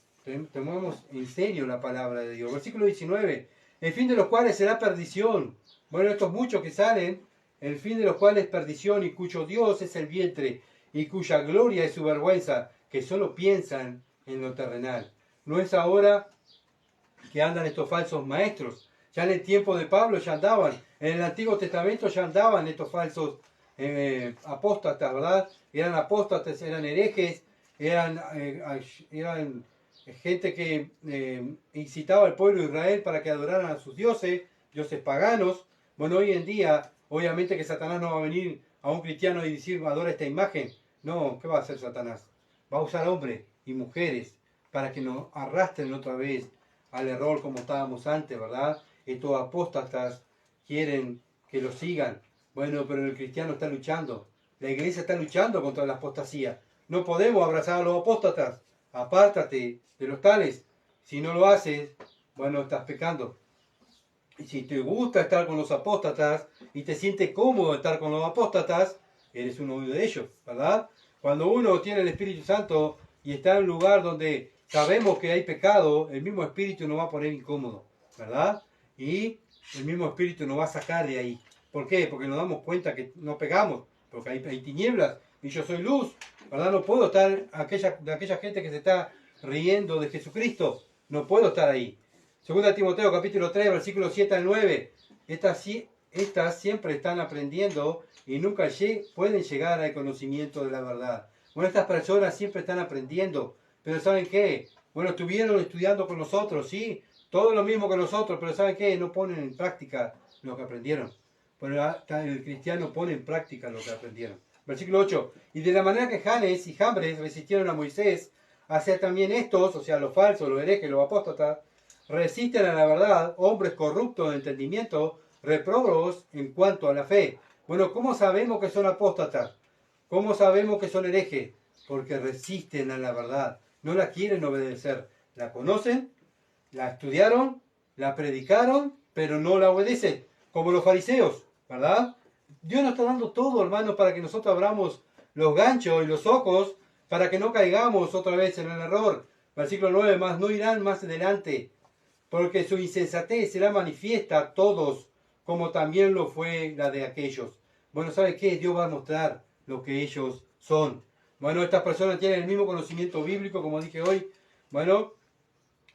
A: tomamos en serio la palabra de Dios. Versículo 19. El fin de los cuales será perdición. Bueno, estos muchos que salen, el fin de los cuales es perdición, y cuyo Dios es el vientre, y cuya gloria es su vergüenza, que solo piensan en lo terrenal. No es ahora que andan estos falsos maestros. Ya en el tiempo de Pablo ya andaban. En el Antiguo Testamento ya andaban estos falsos apóstatas, ¿verdad? Eran apóstatas, eran herejes, eran gente que incitaba al pueblo de Israel para que adoraran a sus dioses paganos. Bueno, hoy en día, obviamente que Satanás no va a venir a un cristiano y decir, adora esta imagen. No, ¿qué va a hacer Satanás? Va a usar hombres y mujeres para que nos arrastren otra vez al error como estábamos antes, ¿verdad? Estos apóstatas quieren que lo sigan. Bueno, pero el cristiano está luchando. La iglesia está luchando contra la apostasía. No podemos abrazar a los apóstatas. Apártate de los tales. Si no lo haces, bueno, estás pecando. Y si te gusta estar con los apóstatas y te sientes cómodo estar con los apóstatas, eres uno de ellos, ¿verdad? Cuando uno tiene el Espíritu Santo y está en un lugar donde sabemos que hay pecado, el mismo Espíritu nos va a poner incómodo, ¿verdad? Y el mismo Espíritu nos va a sacar de ahí. ¿Por qué? Porque nos damos cuenta que no pegamos, porque hay tinieblas y yo soy luz, ¿verdad? No puedo estar de aquella gente que se está riendo de Jesucristo, no puedo estar ahí. Segunda Timoteo capítulo 3, versículos 7 al 9. Estas siempre están aprendiendo y nunca pueden llegar al conocimiento de la verdad. Bueno, estas personas siempre están aprendiendo, pero ¿saben qué? Bueno, estuvieron estudiando con nosotros, ¿sí? Todo lo mismo que nosotros, pero ¿saben qué? No ponen en práctica lo que aprendieron. Pero el cristiano pone en práctica lo que aprendieron. Versículo 8. Y de la manera que Janes y Jambres resistieron a Moisés, hacia también estos, o sea, los falsos, los herejes, los apóstatas, resisten a la verdad, hombres corruptos de entendimiento, reprobos en cuanto a la fe. Bueno, ¿cómo sabemos que son apóstatas? ¿Cómo sabemos que son herejes? Porque resisten a la verdad, no la quieren obedecer. La conocen, la estudiaron, la predicaron, pero no la obedecen, como los fariseos, ¿verdad? Dios nos está dando todo, hermanos, para que nosotros abramos los ganchos y los ojos, para que no caigamos otra vez en el error. Versículo 9, más no irán más adelante, porque su insensatez será manifiesta a todos, como también lo fue la de aquellos. Bueno, ¿sabe qué? Dios va a mostrar lo que ellos son. Bueno, estas personas tienen el mismo conocimiento bíblico, como dije hoy. Bueno,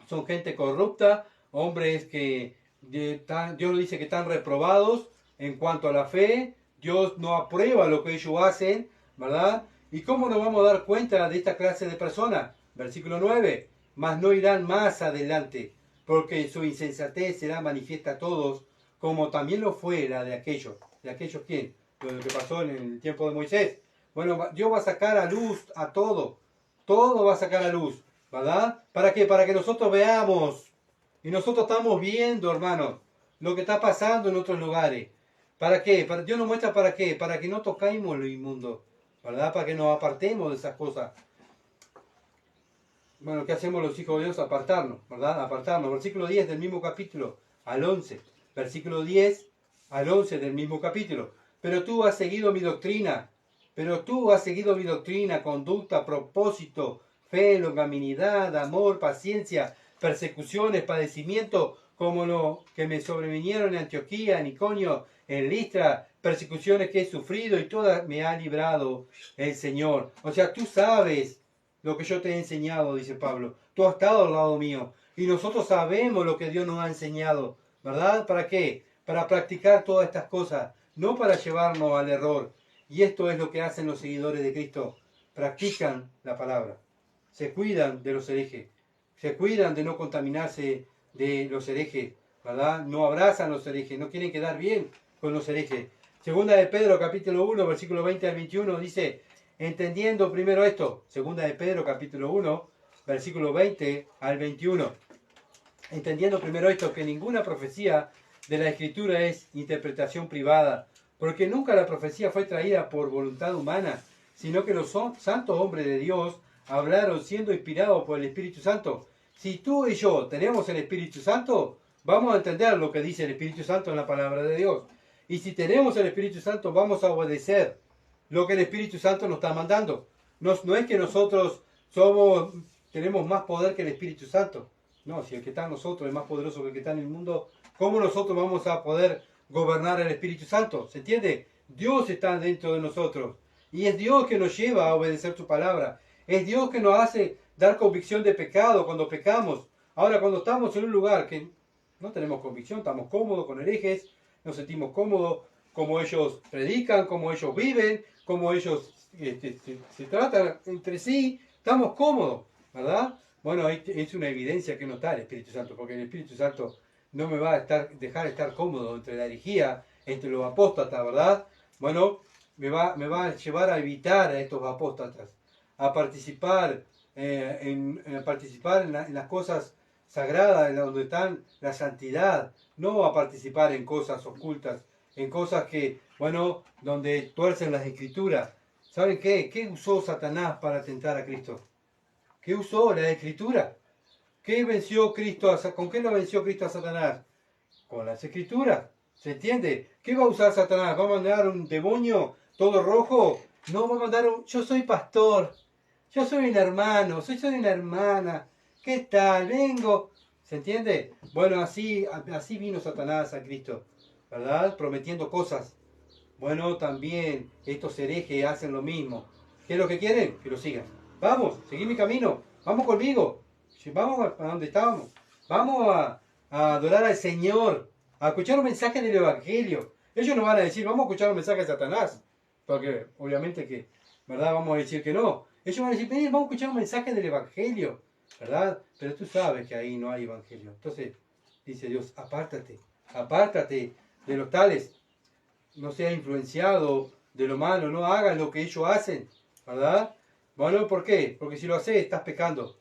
A: son gente corrupta, hombres que Dios dice que están reprobados en cuanto a la fe. Dios no aprueba lo que ellos hacen, ¿verdad? ¿Y cómo nos vamos a dar cuenta de esta clase de personas? Versículo 9. Mas no irán más adelante, porque su insensatez será manifiesta a todos, como también lo fue la de aquellos. ¿De aquellos quién? Lo que pasó en el tiempo de Moisés. Bueno, Dios va a sacar a luz a todo. Todo va a sacar a luz, ¿verdad? ¿Para qué? Para que nosotros veamos. Y nosotros estamos viendo, hermanos, lo que está pasando en otros lugares. ¿Para qué? Dios nos muestra para qué. Para que no toquemos lo inmundo, ¿verdad? Para que nos apartemos de esas cosas. Bueno, ¿qué hacemos los hijos de Dios? Apartarnos, ¿verdad? Apartarnos. Versículo 10 del mismo capítulo al 11. Versículo 10 al 11 del mismo capítulo. Pero tú has seguido mi doctrina. Pero tú has seguido mi doctrina, conducta, propósito, fe, longanimidad, amor, paciencia, persecuciones, padecimiento, como lo que me sobrevinieron en Antioquía, en Iconio, en Listra, persecuciones que he sufrido y todas me ha librado el Señor. O sea, tú sabes lo que yo te he enseñado, dice Pablo. Tú has estado al lado mío. Y nosotros sabemos lo que Dios nos ha enseñado, ¿verdad? ¿Para qué? Para practicar todas estas cosas, no para llevarnos al error. Y esto es lo que hacen los seguidores de Cristo. Practican la palabra. Se cuidan de los herejes. Se cuidan de no contaminarse de los herejes, ¿verdad? No abrazan los herejes, no quieren quedar bien con los herejes. Segunda de Pedro, capítulo 1, versículo 20 al 21, dice: entendiendo primero esto, segunda de Pedro capítulo 1, versículo 20 al 21. Entendiendo primero esto, que ninguna profecía de la Escritura es interpretación privada, porque nunca la profecía fue traída por voluntad humana, sino que los santos hombres de Dios hablaron siendo inspirados por el Espíritu Santo. Si tú y yo tenemos el Espíritu Santo, vamos a entender lo que dice el Espíritu Santo en la palabra de Dios. Y si tenemos el Espíritu Santo, vamos a obedecer lo que el Espíritu Santo nos está mandando. No es que nosotros tenemos más poder que el Espíritu Santo. No, si el que está en nosotros es más poderoso que el que está en el mundo, ¿cómo nosotros vamos a poder gobernar el Espíritu Santo? ¿Se entiende? Dios está dentro de nosotros. Y es Dios que nos lleva a obedecer su palabra. Es Dios que nos hace dar convicción de pecado cuando pecamos. Ahora, cuando estamos en un lugar que no tenemos convicción, estamos cómodos con herejes, nos sentimos cómodos como ellos predican, como ellos viven, como ellos se tratan entre sí, estamos cómodos, ¿verdad? Bueno, es una evidencia que no está el Espíritu Santo, porque el Espíritu Santo no me va a dejar estar cómodo entre la herejía, entre los apóstatas, ¿verdad? Bueno, me va a llevar a evitar a estos apóstatas, a participar, en las cosas sagradas, en donde están la santidad, no a participar en cosas ocultas en cosas que, bueno, donde tuercen las escrituras. ¿Saben qué? ¿Qué usó Satanás para tentar a Cristo? ¿Qué usó? La escritura. ¿Qué venció Cristo ¿Con qué lo venció Cristo a Satanás? Con las escrituras. ¿Se entiende? ¿Qué va a usar Satanás? ¿Va a mandar un demonio todo rojo? No, va a mandar un... Yo soy pastor. Yo soy un hermano. Soy una hermana. ¿Qué tal? Vengo. ¿Se entiende? Bueno, así vino Satanás a Cristo, ¿verdad? Prometiendo cosas. Bueno, también estos herejes hacen lo mismo. ¿Qué es lo que quieren? Que lo sigan. Vamos, seguí mi camino. Vamos conmigo. Vamos a donde estábamos. Vamos a adorar al Señor. A escuchar un mensaje del Evangelio. Ellos no van a decir, vamos a escuchar un mensaje de Satanás. Porque obviamente que, ¿verdad? Vamos a decir que no. Ellos van a decir, vamos a escuchar un mensaje del Evangelio. ¿Verdad? Pero tú sabes que ahí no hay Evangelio. Entonces, dice Dios, apártate. Apártate de los tales. No sea influenciado de lo malo, no hagas lo que ellos hacen, ¿verdad? Bueno, ¿por qué? Porque si lo haces, estás pecando.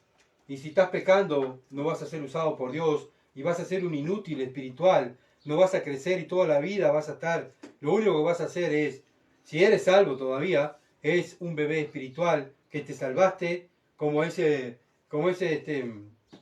A: Y si estás pecando, no vas a ser usado por Dios y vas a ser un inútil espiritual. No vas a crecer y toda la vida vas a estar. Lo único que vas a hacer es, si eres salvo todavía, es un bebé espiritual que te salvaste como ese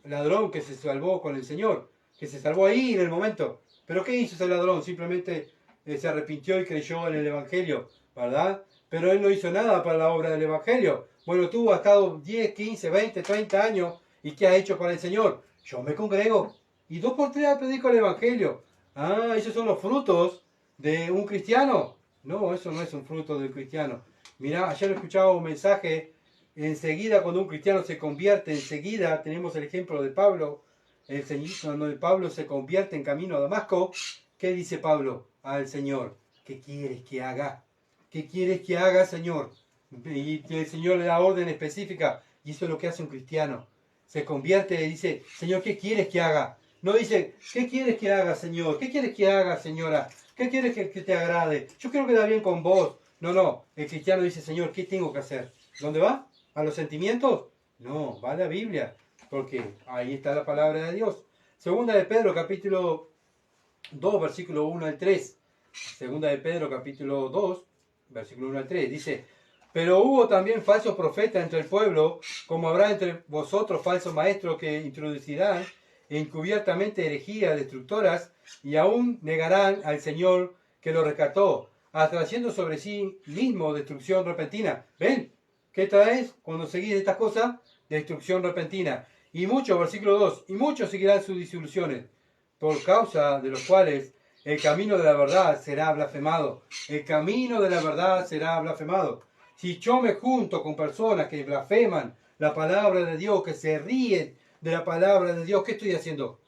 A: ladrón que se salvó con el Señor, que se salvó ahí en el momento. ¿Pero qué hizo ese ladrón? Simplemente se arrepintió y creyó en el Evangelio, ¿verdad? Pero él no hizo nada para la obra del Evangelio. Bueno, tú has estado 10, 15, 20, 30 años y ¿qué has hecho para el Señor? Yo me congrego y 2 por 3 predico el Evangelio. Ah, ¿esos son los frutos de un cristiano? No, eso no es un fruto de un cristiano. Mirá, ayer escuchaba un mensaje, enseguida cuando un cristiano se convierte, enseguida tenemos el ejemplo de Pablo, cuando Pablo se convierte en camino a Damasco, ¿qué dice Pablo al Señor? ¿Qué quieres que haga? ¿Qué quieres que haga, Señor? Y el Señor le da orden específica. Y eso es lo que hace un cristiano. Se convierte y dice, Señor, ¿qué quieres que haga? No dice, ¿qué quieres que haga, Señor? ¿Qué quieres que haga, señora? ¿Qué quieres que te agrade? Yo quiero quedar bien con vos. No. El cristiano dice, Señor, ¿qué tengo que hacer? ¿Dónde va? ¿A los sentimientos? No, va a la Biblia. Porque ahí está la palabra de Dios. Segunda de Pedro, capítulo 2, versículo 1 al 3. Segunda de Pedro, capítulo 2, versículo 1 al 3. Dice, pero hubo también falsos profetas entre el pueblo, como habrá entre vosotros falsos maestros que introducirán encubiertamente herejías destructoras y aún negarán al Señor que lo rescató, atrayendo sobre sí mismo destrucción repentina. ¿Ven? ¿Qué traes cuando seguís estas cosas? Destrucción repentina. Y muchos, versículo 2, y muchos seguirán sus disoluciones, por causa de los cuales el camino de la verdad será blasfemado. El camino de la verdad será blasfemado. Si yo me junto con personas que blasfeman la palabra de Dios, que se ríen de la palabra de Dios, ¿qué estoy haciendo?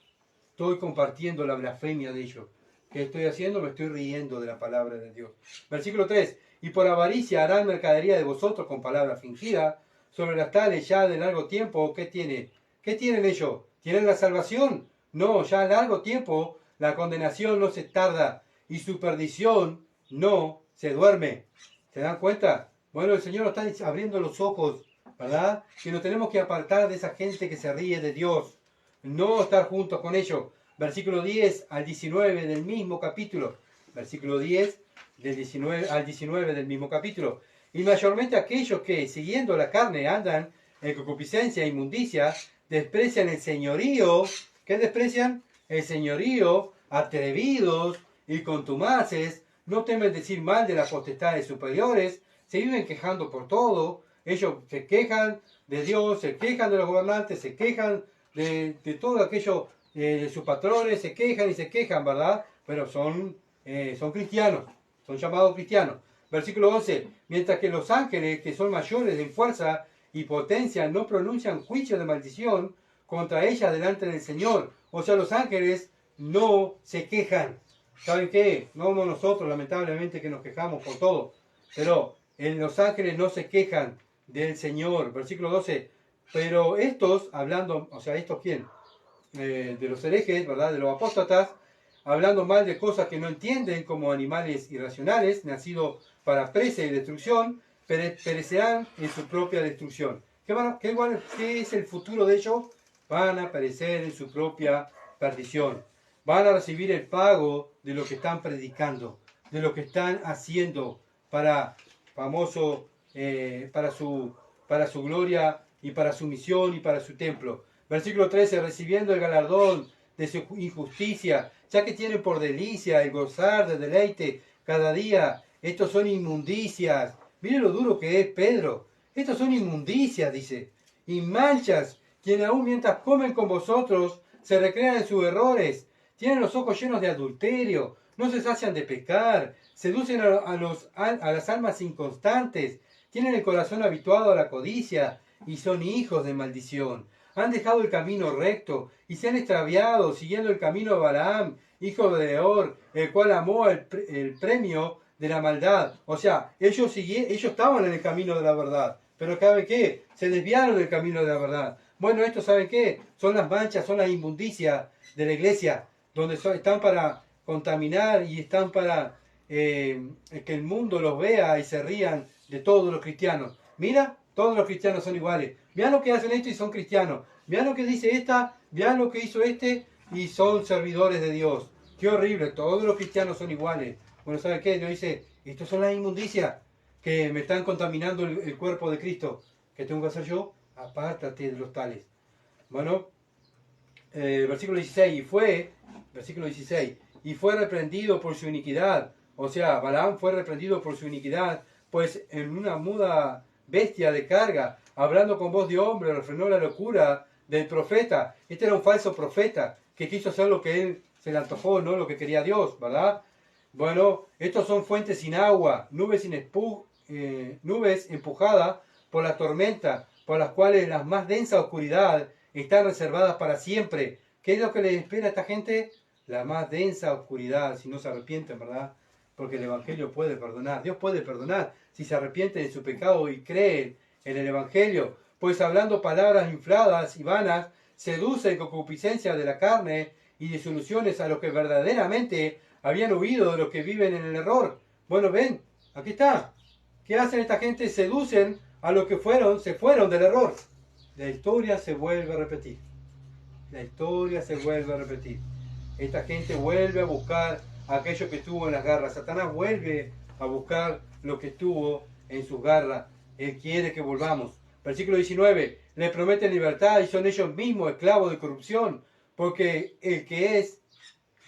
A: Estoy compartiendo la blasfemia de ellos. ¿Qué estoy haciendo? Me estoy riendo de la palabra de Dios. Versículo 3. Y por avaricia harán mercadería de vosotros con palabras fingidas, sobre las tales ya de largo tiempo. ¿Qué tiene? ¿Qué tienen ellos? ¿Tienen la salvación? No, ya a largo tiempo la condenación no se tarda y su perdición no se duerme. ¿Se dan cuenta? Bueno, el Señor nos está abriendo los ojos, ¿verdad? Que nos tenemos que apartar de esa gente que se ríe de Dios. No estar juntos con ellos. Versículo 10 al 19 del mismo capítulo. Versículo 10 del 19 al 19 del mismo capítulo. Y mayormente aquellos que, siguiendo la carne, andan en concupiscencia e inmundicia, desprecian el señorío. ¿Qué desprecian? El señorío, atrevidos y contumaces, no temen decir mal de las potestades superiores, se viven quejando por todo. Ellos se quejan de Dios, se quejan de los gobernantes, se quejan de todo aquello, de sus patrones, se quejan, ¿verdad? Pero son cristianos, son llamados cristianos. Versículo 11, mientras que los ángeles, que son mayores en fuerza y potencia, no pronuncian juicio de maldición contra ellas delante del Señor. O sea, los ángeles no se quejan. ¿Saben qué? No nosotros, lamentablemente, que nos quejamos por todo. Pero los ángeles no se quejan del Señor. Versículo 12. Pero estos, hablando, o sea, ¿estos quién? De los herejes, ¿verdad? De los apóstatas, hablando mal de cosas que no entienden como animales irracionales, nacidos para presa y destrucción, perecerán en su propia destrucción. ¿Qué es el futuro de ellos? Van a perecer en su propia perdición. Van a recibir el pago de lo que están predicando. de lo que están haciendo para para su gloria y para su misión y para su templo. Versículo 13, recibiendo el galardón de su injusticia, ya que tienen por delicia el gozar de deleite cada día. Estos son inmundicias. Miren lo duro que es Pedro. Estos son inmundicias, dice, y manchas, quienes aún mientras comen con vosotros se recrean en sus errores, tienen los ojos llenos de adulterio, no se sacian de pecar, seducen a las almas inconstantes, tienen el corazón habituado a la codicia y son hijos de maldición. Han dejado el camino recto y se han extraviado siguiendo el camino de Balaam, hijo de Beor, el cual amó el premio de la maldad. O sea, ellos estaban en el camino de la verdad, pero ¿saben qué? Se desviaron del camino de la verdad. Bueno, esto, ¿saben qué? Son las manchas, son las inmundicias de la iglesia, donde están para contaminar y están para que el mundo los vea y se rían de todos los cristianos. Mira, todos los cristianos son iguales. Vean lo que hacen esto y son cristianos. Vean lo que dice esta, vean lo que hizo este y son servidores de Dios. Qué horrible, todos los cristianos son iguales. Bueno, ¿sabe qué? Dios dice, estas son las inmundicias que me están contaminando el cuerpo de Cristo. ¿Qué tengo que hacer yo? Apártate de los tales. Bueno, versículo 16, y fue reprendido por su iniquidad. O sea, Balaam fue reprendido por su iniquidad, pues en una muda bestia de carga, hablando con voz de hombre, refrenó la locura del profeta. Este era un falso profeta que quiso hacer lo que él se le antojó, no lo que quería Dios, ¿verdad? Bueno, estos son fuentes sin agua, nubes empujadas por la tormenta, por las cuales la más densa oscuridad están reservadas para siempre. ¿Qué es lo que le espera a esta gente? La más densa oscuridad, si no se arrepienten, ¿verdad? Porque el Evangelio puede perdonar. Dios puede perdonar si se arrepienten de su pecado y creen en el Evangelio. Pues hablando palabras infladas y vanas, seduce con concupiscencia de la carne y disoluciones a los que verdaderamente habían huido de los que viven en el error. Bueno, ven, aquí está. ¿Qué hacen esta gente? Seducen a los que se fueron del error. La historia se vuelve a repetir. La historia se vuelve a repetir. Esta gente vuelve a buscar aquello que estuvo en las garras. Satanás vuelve a buscar lo que estuvo en sus garras. Él quiere que volvamos. Versículo 19. Le prometen libertad y son ellos mismos esclavos de corrupción. Porque el que es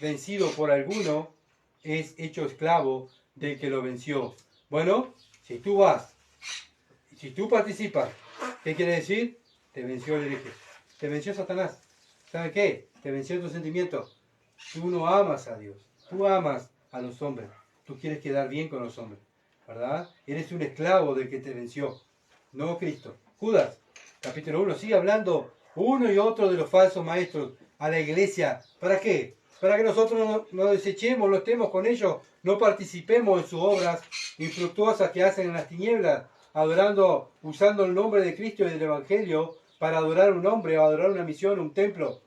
A: vencido por alguno es hecho esclavo del que lo venció. Bueno, si tú vas, si tú participas, ¿qué quiere decir? Te venció el hereje. Te venció Satanás. ¿Sabe qué? Te venció tu sentimiento. Tú no amas a Dios. Tú amas a los hombres. Tú quieres quedar bien con los hombres. ¿Verdad? Eres un esclavo del que te venció. No Cristo. Judas, capítulo 1. Sigue hablando uno y otro de los falsos maestros a la iglesia. ¿Para qué? Para que nosotros no desechemos, no estemos con ellos, no participemos en sus obras infructuosas que hacen en las tinieblas, adorando, usando el nombre de Cristo y del Evangelio para adorar un hombre o adorar una misión, un templo.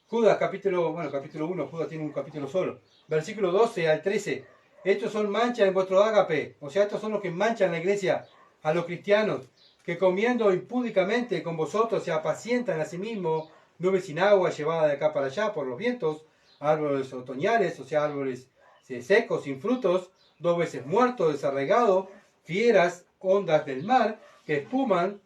A: Judas, capítulo 1, Judas tiene un capítulo solo. Versículo 12 al 13. Estos son manchas en vuestro ágape. O sea, estos son los que manchan la iglesia, a los cristianos, que comiendo impúdicamente con vosotros se apacientan a sí mismos, nubes sin agua llevada de acá para allá por los vientos, árboles otoñales, o sea, árboles secos, sin frutos, 2 veces muertos, desarraigados, fieras, ondas del mar, que espuman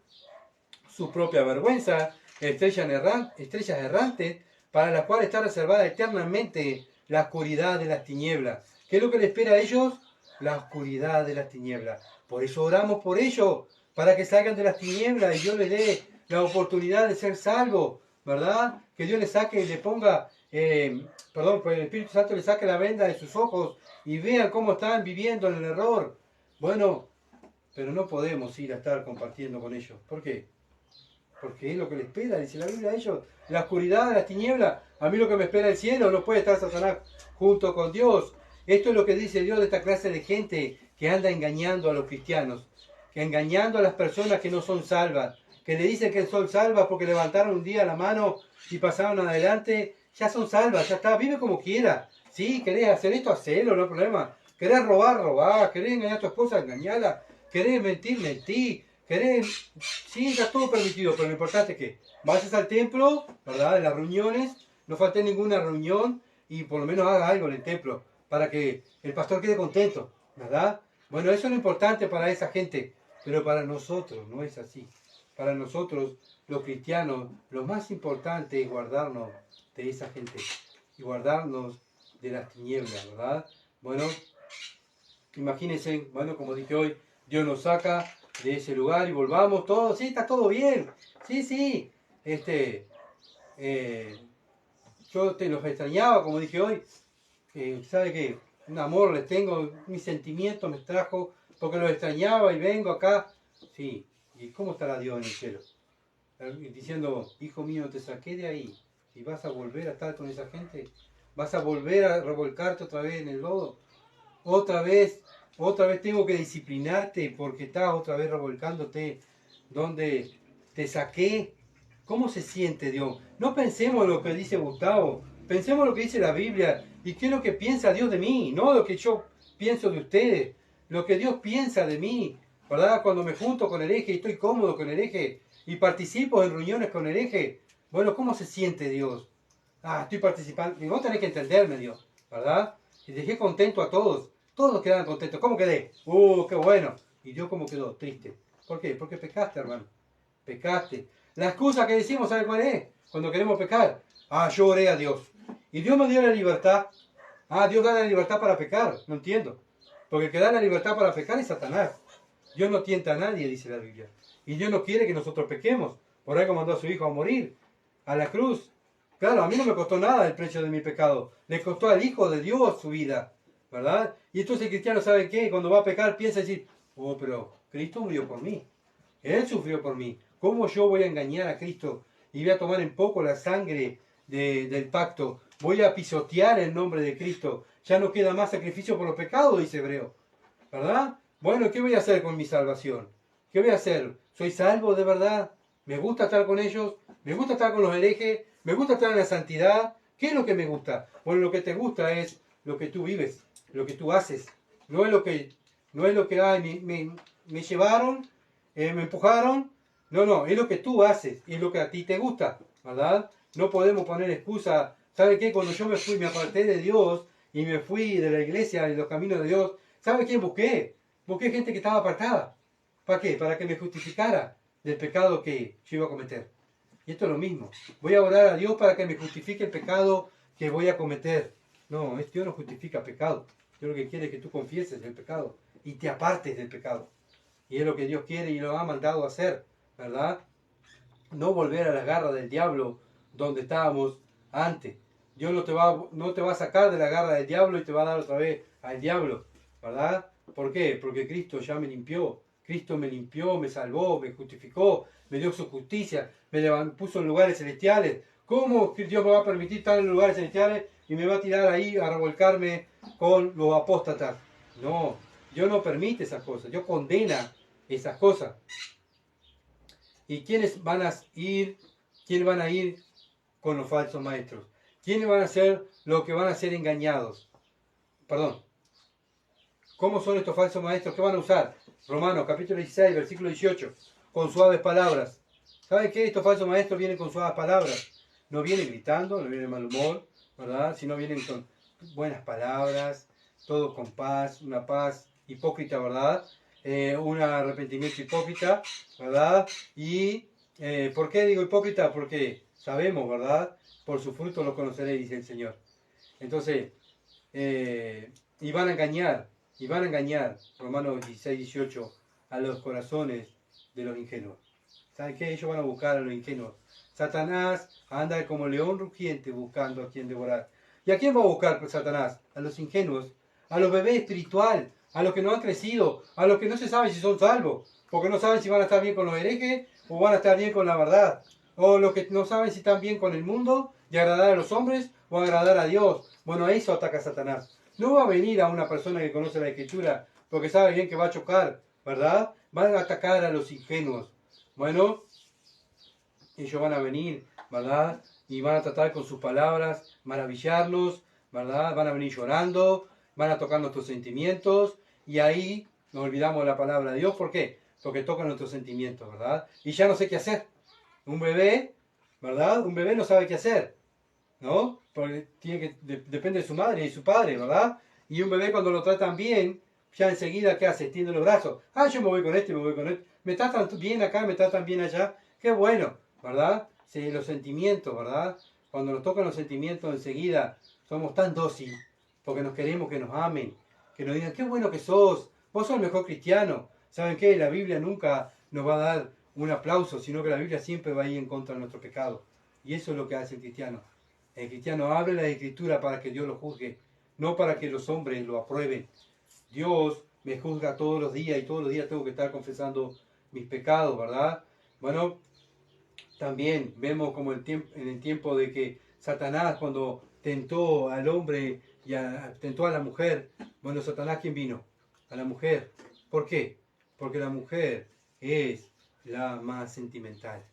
A: su propia vergüenza, estrellas errantes, para las cuales está reservada eternamente la oscuridad de las tinieblas. ¿Qué es lo que le espera a ellos? La oscuridad de las tinieblas. Por eso oramos por ellos, para que salgan de las tinieblas y Dios les dé la oportunidad de ser salvos, ¿verdad? Que Dios les saque y le ponga, pues el Espíritu Santo les saque la venda de sus ojos y vean cómo están viviendo en el error. Bueno, pero no podemos ir a estar compartiendo con ellos. ¿Por qué? Porque es lo que les espera, dice la Biblia a ellos. La oscuridad, las tinieblas. A mí lo que me espera el cielo, no puede estar Satanás junto con Dios. Esto es lo que dice Dios de esta clase de gente que anda engañando a los cristianos, que engañando a las personas que no son salvas, que le dicen que son salvas porque levantaron un día la mano y pasaron adelante, ya son salvas, ya está, vive como quiera. Sí, querés hacer esto, hacelo, no hay problema. Querés robar, robá, querés engañar a tu esposa, engañala, querés mentir, mentí, querés... Sí, está todo permitido, pero lo importante es que vayas al templo, ¿verdad? En las reuniones, no falte ninguna reunión y por lo menos haga algo en el templo. para que el pastor quede contento, ¿verdad? Bueno, eso es lo importante para esa gente, pero para nosotros no es así. Para nosotros, los cristianos, lo más importante es guardarnos de esa gente y guardarnos de las tinieblas, ¿verdad? Bueno, imagínense, bueno, como dije hoy, Dios nos saca de ese lugar y volvamos todos, sí, está todo bien, sí, sí, yo te los extrañaba, como dije hoy, sabe que un amor les tengo, mis sentimientos me trajo porque los extrañaba y vengo acá, sí, ¿y cómo estará Dios en el cielo? Diciendo, hijo mío, te saqué de ahí y vas a volver a estar con esa gente, vas a volver a revolcarte otra vez en el lodo, otra vez tengo que disciplinarte porque estás otra vez revolcándote donde te saqué. ¿Cómo se siente Dios? No pensemos lo que dice Gustavo, pensemos lo que dice la Biblia y qué es lo que piensa Dios de mí, no lo que yo pienso de ustedes, lo que Dios piensa de mí, ¿verdad? Cuando me junto con el hereje y estoy cómodo con el hereje y participo en reuniones con el hereje, bueno, ¿cómo se siente Dios? Ah, estoy participando, y vos tenés que entenderme, Dios, ¿verdad? Y dejé contento a todos, todos quedaban contentos. ¿Cómo quedé? ¡Qué bueno! Y Dios, ¿cómo quedó? Triste. ¿Por qué? Porque pecaste, hermano. Pecaste. La excusa que decimos, ¿sabe cuál es? Cuando queremos pecar. Ah, yo oré a Dios. Y Dios me dio la libertad. Ah, Dios da la libertad para pecar. No entiendo. Porque el que da la libertad para pecar es Satanás. Dios no tienta a nadie, dice la Biblia. Y Dios no quiere que nosotros pequemos. Por eso mandó a su Hijo a morir. A la cruz. Claro, a mí no me costó nada el precio de mi pecado. Le costó al Hijo de Dios su vida. ¿Verdad? Y entonces el cristiano sabe qué, cuando va a pecar piensa decir, oh, pero Cristo murió por mí. Él sufrió por mí. ¿Cómo yo voy a engañar a Cristo y voy a tomar en poco la sangre del pacto? Voy a pisotear el nombre de Cristo. Ya no queda más sacrificio por los pecados, dice Hebreo. ¿Verdad? Bueno, ¿qué voy a hacer con mi salvación? ¿Qué voy a hacer? ¿Soy salvo de verdad? ¿Me gusta estar con ellos? ¿Me gusta estar con los herejes? ¿Me gusta estar en la santidad? ¿Qué es lo que me gusta? Bueno, lo que te gusta es lo que tú vives, lo que tú haces. No es lo que ay, me llevaron, me empujaron. No, no, es lo que tú haces, es lo que a ti te gusta, ¿verdad? No podemos poner excusa. ¿Sabe qué? Cuando yo me aparté de Dios y me fui de la iglesia y los caminos de Dios, ¿sabe quién busqué? Busqué gente que estaba apartada. ¿Para qué? Para que me justificara del pecado que yo iba a cometer. Y esto es lo mismo. Voy a orar a Dios para que me justifique el pecado que voy a cometer. No, Dios no justifica pecado. Dios lo que quiere es que tú confieses el pecado y te apartes del pecado. Y es lo que Dios quiere y lo ha mandado a hacer, ¿verdad? No volver a las garras del diablo donde estábamos antes. Dios no te va a sacar de la garra del diablo y te va a dar otra vez al diablo, ¿verdad? ¿Por qué? Porque Cristo ya me limpió. Cristo me limpió, me salvó, me justificó, me dio su justicia, puso en lugares celestiales. ¿Cómo Dios me va a permitir estar en lugares celestiales y me va a tirar ahí a revolcarme con los apóstatas? No, Dios no permite esas cosas, Dios condena esas cosas. ¿Y quiénes van a ir? ¿Quiénes van a ir con los falsos maestros? ¿Quiénes van a ser los que van a ser engañados? Perdón. ¿Cómo son estos falsos maestros? ¿Qué van a usar? Romanos capítulo 16, versículo 18. Con suaves palabras. ¿Saben qué? Estos falsos maestros vienen con suaves palabras. No vienen gritando, no vienen de mal humor, ¿verdad? Sino vienen con buenas palabras, todo con paz, una paz hipócrita, ¿verdad? Un arrepentimiento hipócrita, ¿verdad? Y, ¿por qué digo hipócrita? Porque sabemos, ¿verdad? Por su fruto los conoceréis, dice el Señor. Entonces, y van a engañar, Romanos 16, 18, a los corazones de los ingenuos. ¿Saben qué? Ellos van a buscar a los ingenuos. Satanás anda como león rugiente buscando a quien devorar. ¿Y a quién va a buscar Satanás? A los ingenuos, a los bebés espiritual, a los que no han crecido, a los que no se saben si son salvos, porque no saben si van a estar bien con los herejes o van a estar bien con la verdad, o los que no saben si están bien con el mundo y agradar a los hombres o agradar a Dios. Bueno, a eso ataca Satanás. No va a venir a una persona que conoce la Escritura porque sabe bien que va a chocar, ¿verdad? Van a atacar a los ingenuos. Bueno, ellos van a venir, ¿verdad? Y van a tratar con sus palabras, maravillarnos, ¿verdad? Van a venir llorando, van a tocar nuestros sentimientos y ahí nos olvidamos de la palabra de Dios. ¿Por qué? Porque tocan nuestros sentimientos, ¿verdad? Y ya no sé qué hacer. Un bebé, ¿verdad? Un bebé no sabe qué hacer, ¿no? Porque depende de su madre y su padre, ¿verdad? Y un bebé cuando lo tratan bien, ya enseguida, ¿qué hace? Extiende los brazos. Ah, yo me voy con este, me voy con este. Me tratan bien acá, me tratan bien allá. Qué bueno, ¿verdad? Sí, los sentimientos, ¿verdad? Cuando nos tocan los sentimientos enseguida, somos tan dóciles, porque nos queremos que nos amen, que nos digan, qué bueno que sos, vos sos el mejor cristiano. ¿Saben qué? La Biblia nunca nos va a dar un aplauso, sino que la Biblia siempre va a ir en contra de nuestro pecado. Y eso es lo que hace el cristiano. El cristiano abre la Escritura para que Dios lo juzgue, no para que los hombres lo aprueben. Dios me juzga todos los días y todos los días tengo que estar confesando mis pecados, ¿verdad? Bueno, también vemos como en el tiempo de que Satanás cuando tentó al hombre y tentó a la mujer, bueno, Satanás, ¿quién vino? A la mujer. ¿Por qué? Porque la mujer es la más sentimental.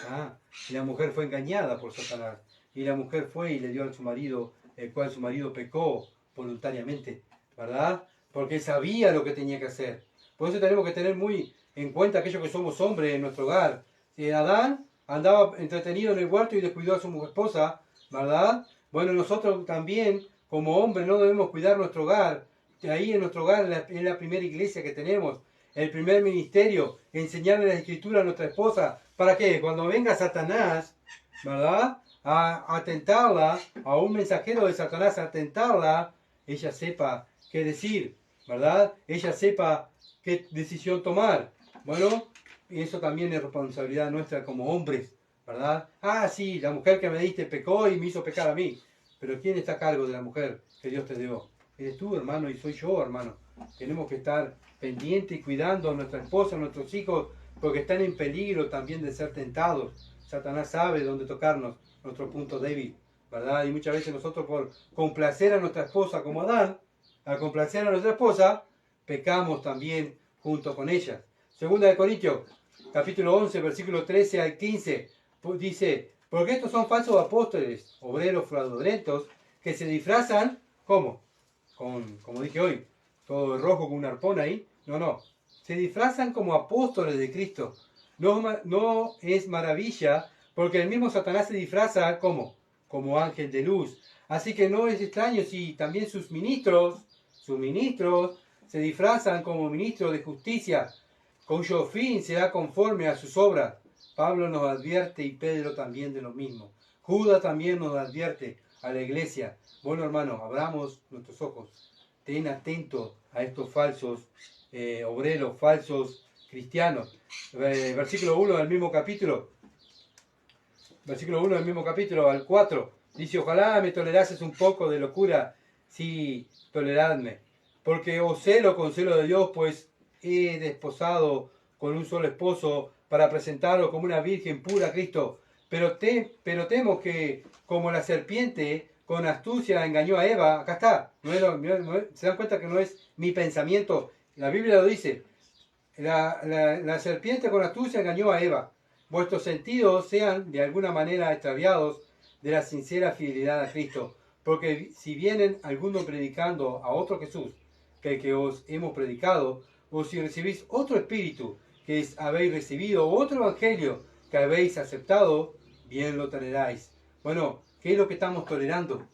A: ¿Ah? Y la mujer fue engañada por Satanás. Y la mujer fue y le dio a su marido, el cual su marido pecó voluntariamente, ¿verdad? Porque sabía lo que tenía que hacer. Por eso tenemos que tener muy en cuenta aquellos que somos hombres en nuestro hogar. Si Adán andaba entretenido en el huerto y descuidó a su esposa, ¿verdad? Bueno, nosotros también, como hombres, no debemos cuidar nuestro hogar. Ahí en nuestro hogar es la primera iglesia que tenemos, el primer ministerio, enseñarle la escritura a nuestra esposa. ¿Para qué? Cuando venga Satanás, ¿verdad? A tentarla, a un mensajero de Satanás a tentarla, ella sepa qué decir, ¿verdad? Ella sepa qué decisión tomar. Bueno, eso también es responsabilidad nuestra como hombres, ¿verdad? Ah, sí, la mujer que me diste pecó y me hizo pecar a mí. Pero ¿quién está a cargo de la mujer que Dios te dio? Eres tú, hermano, y soy yo, hermano. Tenemos que estar pendientes y cuidando a nuestra esposa, a nuestros hijos, porque están en peligro también de ser tentados. Satanás sabe dónde tocarnos, nuestro punto débil, ¿verdad? Y muchas veces nosotros por complacer a nuestra esposa como Adán, al complacer a nuestra esposa, pecamos también junto con ella. Segunda de Corintios, capítulo 11, versículo 13 al 15, dice, porque estos son falsos apóstoles, obreros fraudulentos, que se disfrazan, ¿cómo? Como dije hoy, todo de rojo con un arpón ahí. No, se disfrazan como apóstoles de Cristo. No es maravilla, porque el mismo Satanás se disfraza como ángel de luz. Así que no es extraño si también sus ministros se disfrazan como ministros de justicia, cuyo fin será conforme a sus obras. Pablo nos advierte y Pedro también de lo mismo. Judas también nos advierte a la iglesia. Bueno, hermanos, abramos nuestros ojos. Ten atento a estos falsos obreros, falsos cristianos. Versículo 1 del mismo capítulo. Versículo 1 del mismo capítulo al 4. Dice, ojalá me tolerases un poco de locura, sí, toleradme. Porque os celo con celo de Dios, pues he desposado con un solo esposo para presentarlo como una virgen pura a Cristo. Pero temo que, como la serpiente con astucia engañó a Eva, acá está, se dan cuenta que no es mi pensamiento, la Biblia lo dice, la serpiente con astucia engañó a Eva. Vuestros sentidos sean de alguna manera extraviados de la sincera fidelidad a Cristo. Porque si vienen alguno predicando a otro Jesús que el que os hemos predicado, o si recibís otro espíritu que habéis recibido, o otro evangelio que habéis aceptado, bien lo toleraréis. Bueno, ¿qué es lo que estamos tolerando?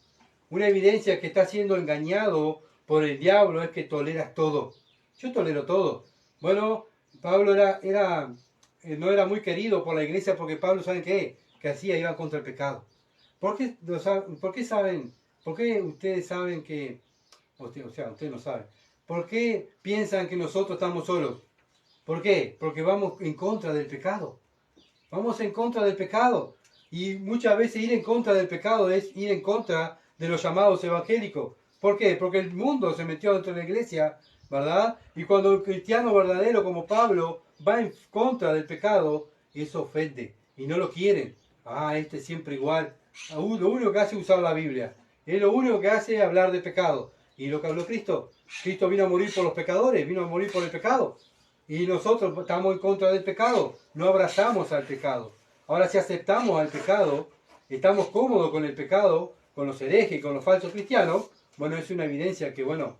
A: Una evidencia que está siendo engañado por el diablo es que toleras todo. Yo tolero todo. Bueno, Pablo no era muy querido por la iglesia porque Pablo, ¿saben qué? Que hacía, iba contra el pecado. ¿Por qué saben? ¿Por qué ustedes saben que, ustedes no saben? ¿Por qué piensan que nosotros estamos solos? ¿Por qué? Porque vamos en contra del pecado. Vamos en contra del pecado. Y muchas veces ir en contra del pecado es ir en contra de los llamados evangélicos. ¿Por qué? Porque el mundo se metió dentro de la iglesia, ¿verdad? Y cuando el cristiano verdadero como Pablo va en contra del pecado, eso ofende. Y no lo quieren. Ah, este es siempre igual. Lo único que hace es usar la Biblia. Es lo único que hace es hablar de pecado. Y lo que habló Cristo. Cristo vino a morir por los pecadores, vino a morir por el pecado. Y nosotros estamos en contra del pecado, no abrazamos al pecado. Ahora si aceptamos al pecado, estamos cómodos con el pecado, con los herejes y con los falsos cristianos, bueno, es una evidencia que, bueno,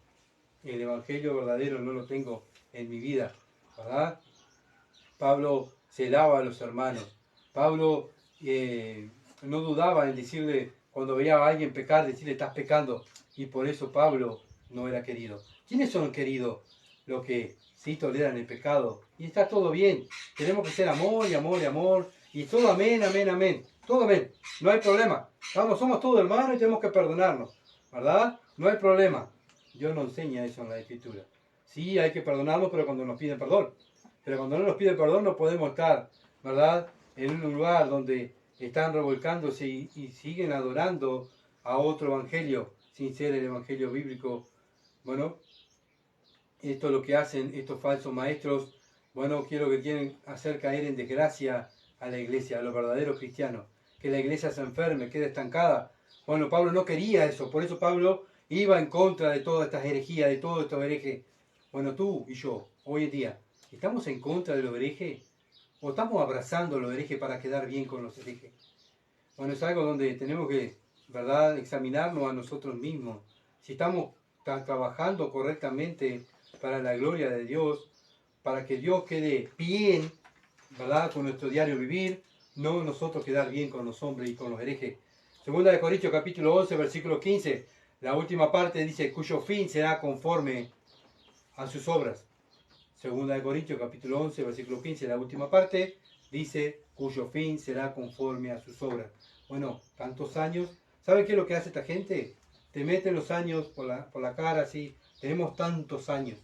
A: el evangelio verdadero no lo tengo en mi vida, ¿verdad? Pablo se daba a los hermanos. Pablo no dudaba en decirle, cuando veía a alguien pecar, decirle, estás pecando. Y por eso Pablo no era querido. ¿Quiénes son queridos? Los que sí toleran el pecado. Y está todo bien. Tenemos que ser amor y amor y amor. Y todo amén, amén, amén. Todo amén. No hay problema. Somos todos hermanos y tenemos que perdonarnos. ¿Verdad? No hay problema. Dios no enseña eso en la Escritura. Sí, hay que perdonarnos, pero cuando nos piden perdón. Pero cuando no nos piden perdón no podemos estar, ¿verdad?, en un lugar donde están revolcándose y siguen adorando a otro evangelio sin ser el evangelio bíblico. Bueno, esto es lo que hacen estos falsos maestros. Bueno, quieren hacer caer en desgracia a la iglesia, a los verdaderos cristianos. Que la iglesia se enferme, quede estancada. Bueno, Pablo no quería eso, por eso Pablo iba en contra de todas estas herejías, de todos estos herejes. Bueno, tú y yo, hoy en día, ¿estamos en contra de los herejes? ¿O estamos abrazando a los herejes para quedar bien con los herejes? Bueno, es algo donde tenemos que, ¿verdad?, examinarnos a nosotros mismos. Si estamos trabajando correctamente para la gloria de Dios, para que Dios quede bien, ¿verdad?, con nuestro diario vivir, no nosotros quedar bien con los hombres y con los herejes. Segunda de Corintios capítulo 11, versículo 15, la última parte dice, cuyo fin será conforme a sus obras. Segunda de Corintios capítulo 11, versículo 15, la última parte, dice, cuyo fin será conforme a sus obras. Bueno, tantos años. ¿Saben qué es lo que hace esta gente? Te meten los años por la cara, así. Tenemos tantos años.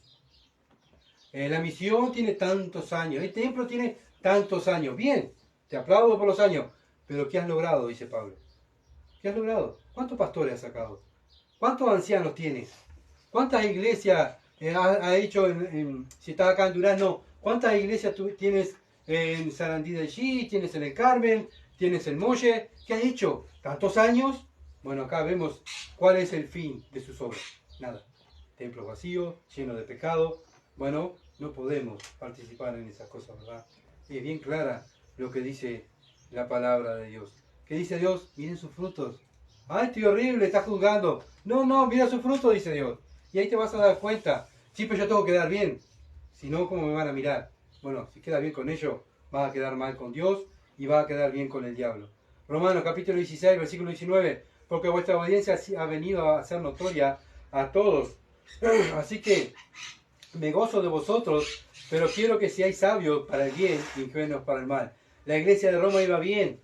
A: La misión tiene tantos años. El templo tiene tantos años. Bien, te aplaudo por los años. Pero ¿qué has logrado? Dice Pablo. ¿Qué has logrado? ¿Cuántos pastores has sacado? ¿Cuántos ancianos tienes? ¿Cuántas iglesias ha hecho, si estás acá en Durazno, cuántas iglesias tú tienes en Sarandí de allí, tienes en el Carmen, tienes en Molle? ¿Qué has hecho? ¿Tantos años? Bueno, acá vemos cuál es el fin de sus obras. Nada. Templos vacíos, llenos de pecado. Bueno, no podemos participar en esas cosas, ¿verdad? Es bien clara lo que dice la palabra de Dios. ¿Qué dice Dios? Miren sus frutos. ¡Ay, estoy horrible! Estás juzgando. No, mira sus frutos, dice Dios. Y ahí te vas a dar cuenta. Sí, pero yo tengo que quedar bien. Si no, ¿cómo me van a mirar? Bueno, si queda bien con ellos, vas a quedar mal con Dios y vas a quedar bien con el diablo. Romanos capítulo 16, versículo 19. Porque vuestra obediencia ha venido a ser notoria a todos. Así que me gozo de vosotros, pero quiero que seáis sabios para el bien y ingenuos para el mal. La iglesia de Roma iba bien.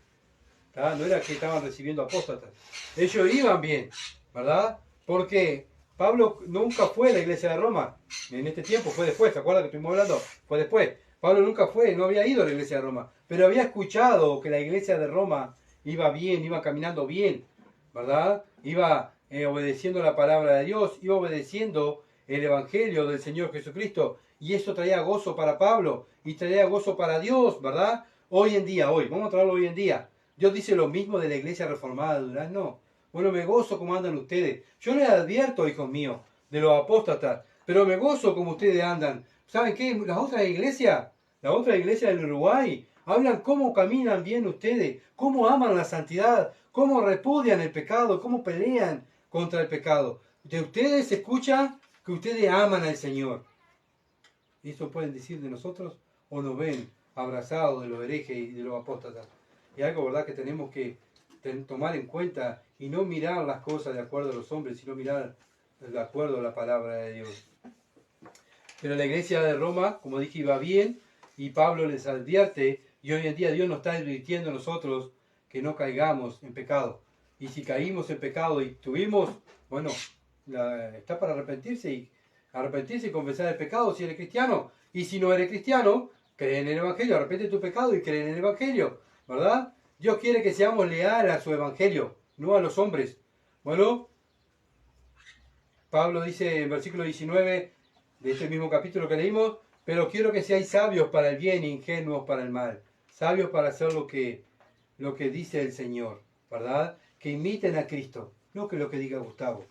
A: ¿Tá? No era que estaban recibiendo apóstatas. Ellos iban bien, ¿verdad? Porque Pablo nunca fue a la iglesia de Roma. En este tiempo fue después, ¿se acuerdan que estuvimos hablando? Fue después. Pablo nunca fue, no había ido a la iglesia de Roma. Pero había escuchado que la iglesia de Roma iba bien, iba caminando bien, ¿verdad? Iba obedeciendo la palabra de Dios, iba obedeciendo el evangelio del Señor Jesucristo. Y eso traía gozo para Pablo y traía gozo para Dios, ¿verdad? Hoy en día, vamos a traerlo hoy en día. Dios dice lo mismo de la iglesia reformada de Durazno. Bueno, me gozo como andan ustedes. Yo les advierto, hijos míos, de los apóstatas, pero me gozo como ustedes andan. ¿Saben qué? Las otras iglesias del Uruguay, hablan cómo caminan bien ustedes, cómo aman la santidad, cómo repudian el pecado, cómo pelean contra el pecado. De ustedes se escucha que ustedes aman al Señor. ¿Y eso pueden decir de nosotros? ¿O nos ven abrazados de los herejes y de los apóstatas? Y algo, ¿verdad?, que tenemos que tomar en cuenta y no mirar las cosas de acuerdo a los hombres, sino mirar de acuerdo a la palabra de Dios. Pero la iglesia de Roma, como dije, iba bien y Pablo les advierte, y hoy en día Dios nos está advirtiendo a nosotros que no caigamos en pecado. Y si caímos en pecado y tuvimos, bueno, está para arrepentirse y confesar el pecado si eres cristiano. Y si no eres cristiano, cree en el Evangelio, arrepente tu pecado y cree en el Evangelio, ¿verdad? Dios quiere que seamos leales a su Evangelio, no a los hombres. Bueno, Pablo dice en versículo 19 de este mismo capítulo que leímos, pero quiero que seáis sabios para el bien e ingenuos para el mal. Sabios para hacer lo que dice el Señor, ¿verdad? Que imiten a Cristo, no que lo que diga Gustavo.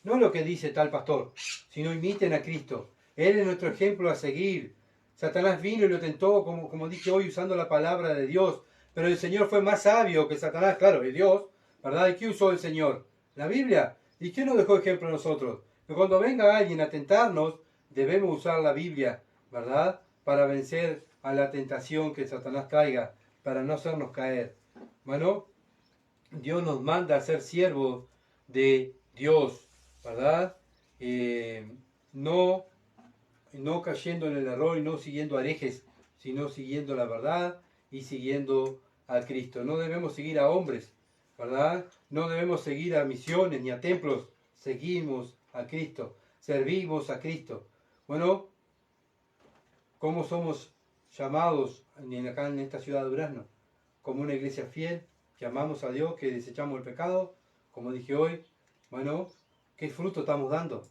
A: No lo que dice tal pastor, sino imiten a Cristo. Él es nuestro ejemplo a seguir. Satanás vino y lo tentó, como dije hoy, usando la palabra de Dios. Pero el Señor fue más sabio que Satanás, claro, es Dios, ¿verdad? ¿Y qué usó el Señor? La Biblia. ¿Y qué nos dejó ejemplo a nosotros? Que cuando venga alguien a tentarnos, debemos usar la Biblia, ¿verdad? Para vencer a la tentación que Satanás traiga, para no hacernos caer. Bueno, Dios nos manda a ser siervos de Dios, ¿verdad? no, no cayendo en el error y no siguiendo herejes, sino siguiendo la verdad y siguiendo a Cristo. No debemos seguir a hombres, ¿verdad? No debemos seguir a misiones ni a templos. Seguimos a Cristo, servimos a Cristo. Bueno, ¿cómo somos llamados acá en esta ciudad de Durazno? Como una iglesia fiel, que amamos a Dios, que desechamos el pecado, como dije hoy. Bueno, ¿qué fruto estamos dando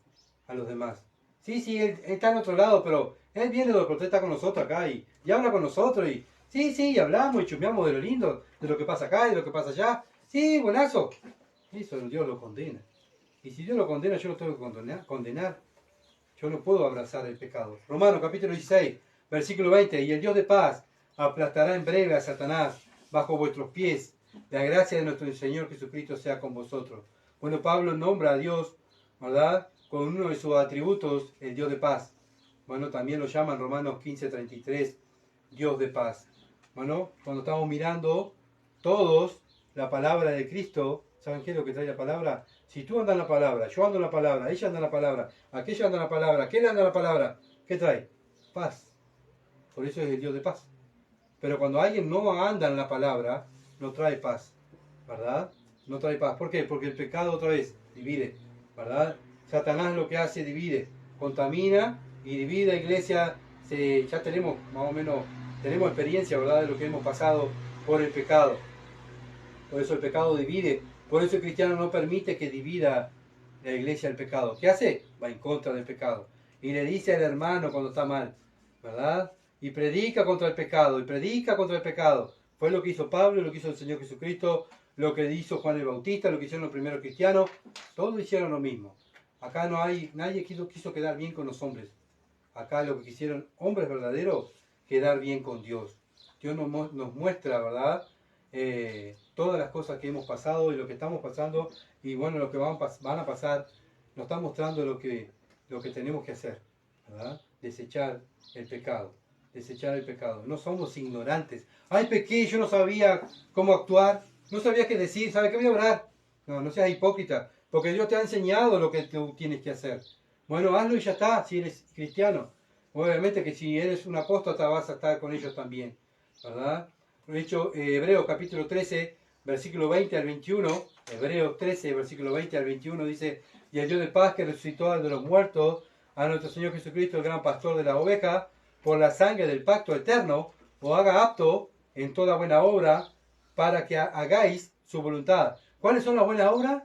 A: a los demás? Sí, él está en otro lado, pero Él viene de otro, está con nosotros acá y habla con nosotros y sí, hablamos y chusmeamos de lo lindo, de lo que pasa acá y de lo que pasa allá. Sí, buenazo. Eso Dios lo condena. Y si Dios lo condena, yo lo tengo que condenar. Yo no puedo abrazar el pecado. Romanos capítulo 16, versículo 20. Y el Dios de paz aplastará en breve a Satanás bajo vuestros pies. La gracia de nuestro Señor Jesucristo sea con vosotros. Bueno, Pablo nombra a Dios, ¿verdad?, con uno de sus atributos, el Dios de paz. Bueno, también lo llaman Romanos 15:33, Dios de paz. Bueno, cuando estamos mirando todos la palabra de Cristo, ¿saben qué es lo que trae la palabra? Si tú andas en la palabra, yo ando en la palabra, ella anda en la palabra, aquella anda en la palabra, aquel anda en la palabra, ¿qué trae? Paz. Por eso es el Dios de paz. Pero cuando alguien no anda en la palabra, no trae paz, ¿verdad? No trae paz. ¿Por qué? Porque el pecado otra vez divide, ¿verdad? Satanás lo que hace divide, contamina y divide. Iglesia, ya tenemos más o menos, tenemos experiencia, ¿verdad?, de lo que hemos pasado por el pecado. Por eso el pecado divide. Por eso el cristiano no permite que divida la iglesia el pecado. ¿Qué hace? Va en contra del pecado. Y le dice al hermano cuando está mal, ¿verdad? Y predica contra el pecado, y predica contra el pecado. Fue lo que hizo Pablo, lo que hizo el Señor Jesucristo, lo que hizo Juan el Bautista, lo que hicieron los primeros cristianos. Todos hicieron lo mismo. Acá no hay, nadie quiso quedar bien con los hombres. Acá lo que quisieron hombres verdaderos, quedar bien con Dios. Dios nos muestra, ¿verdad?, todas las cosas que hemos pasado y lo que estamos pasando, y bueno, lo que van a pasar, nos está mostrando lo que tenemos que hacer, ¿verdad? Desechar el pecado, desechar el pecado. No somos ignorantes. Ay, pequé, yo no sabía cómo actuar, no sabía qué decir, ¿sabe qué voy a orar? No seas hipócrita, porque Dios te ha enseñado lo que tú tienes que hacer. Bueno, hazlo y ya está, si eres cristiano. Obviamente que si eres un apóstata vas a estar con ellos también, ¿verdad? De hecho, Hebreos capítulo 13, versículo 20 al 21, Hebreos 13, versículo 20 al 21 dice: y el Dios de paz que resucitó de los muertos a nuestro Señor Jesucristo, el gran pastor de la oveja, por la sangre del pacto eterno, os haga apto en toda buena obra, para que hagáis su voluntad. ¿Cuáles son las buenas obras?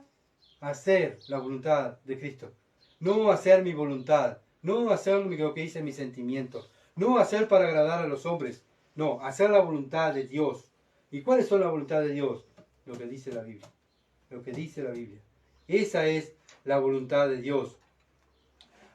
A: Hacer la voluntad de Cristo. No hacer mi voluntad, no hacer lo que dicen mis sentimientos, no hacer para agradar a los hombres, no, hacer la voluntad de Dios. ¿Y cuáles son la voluntad de Dios? Lo que dice la Biblia. Lo que dice la Biblia. Esa es la voluntad de Dios.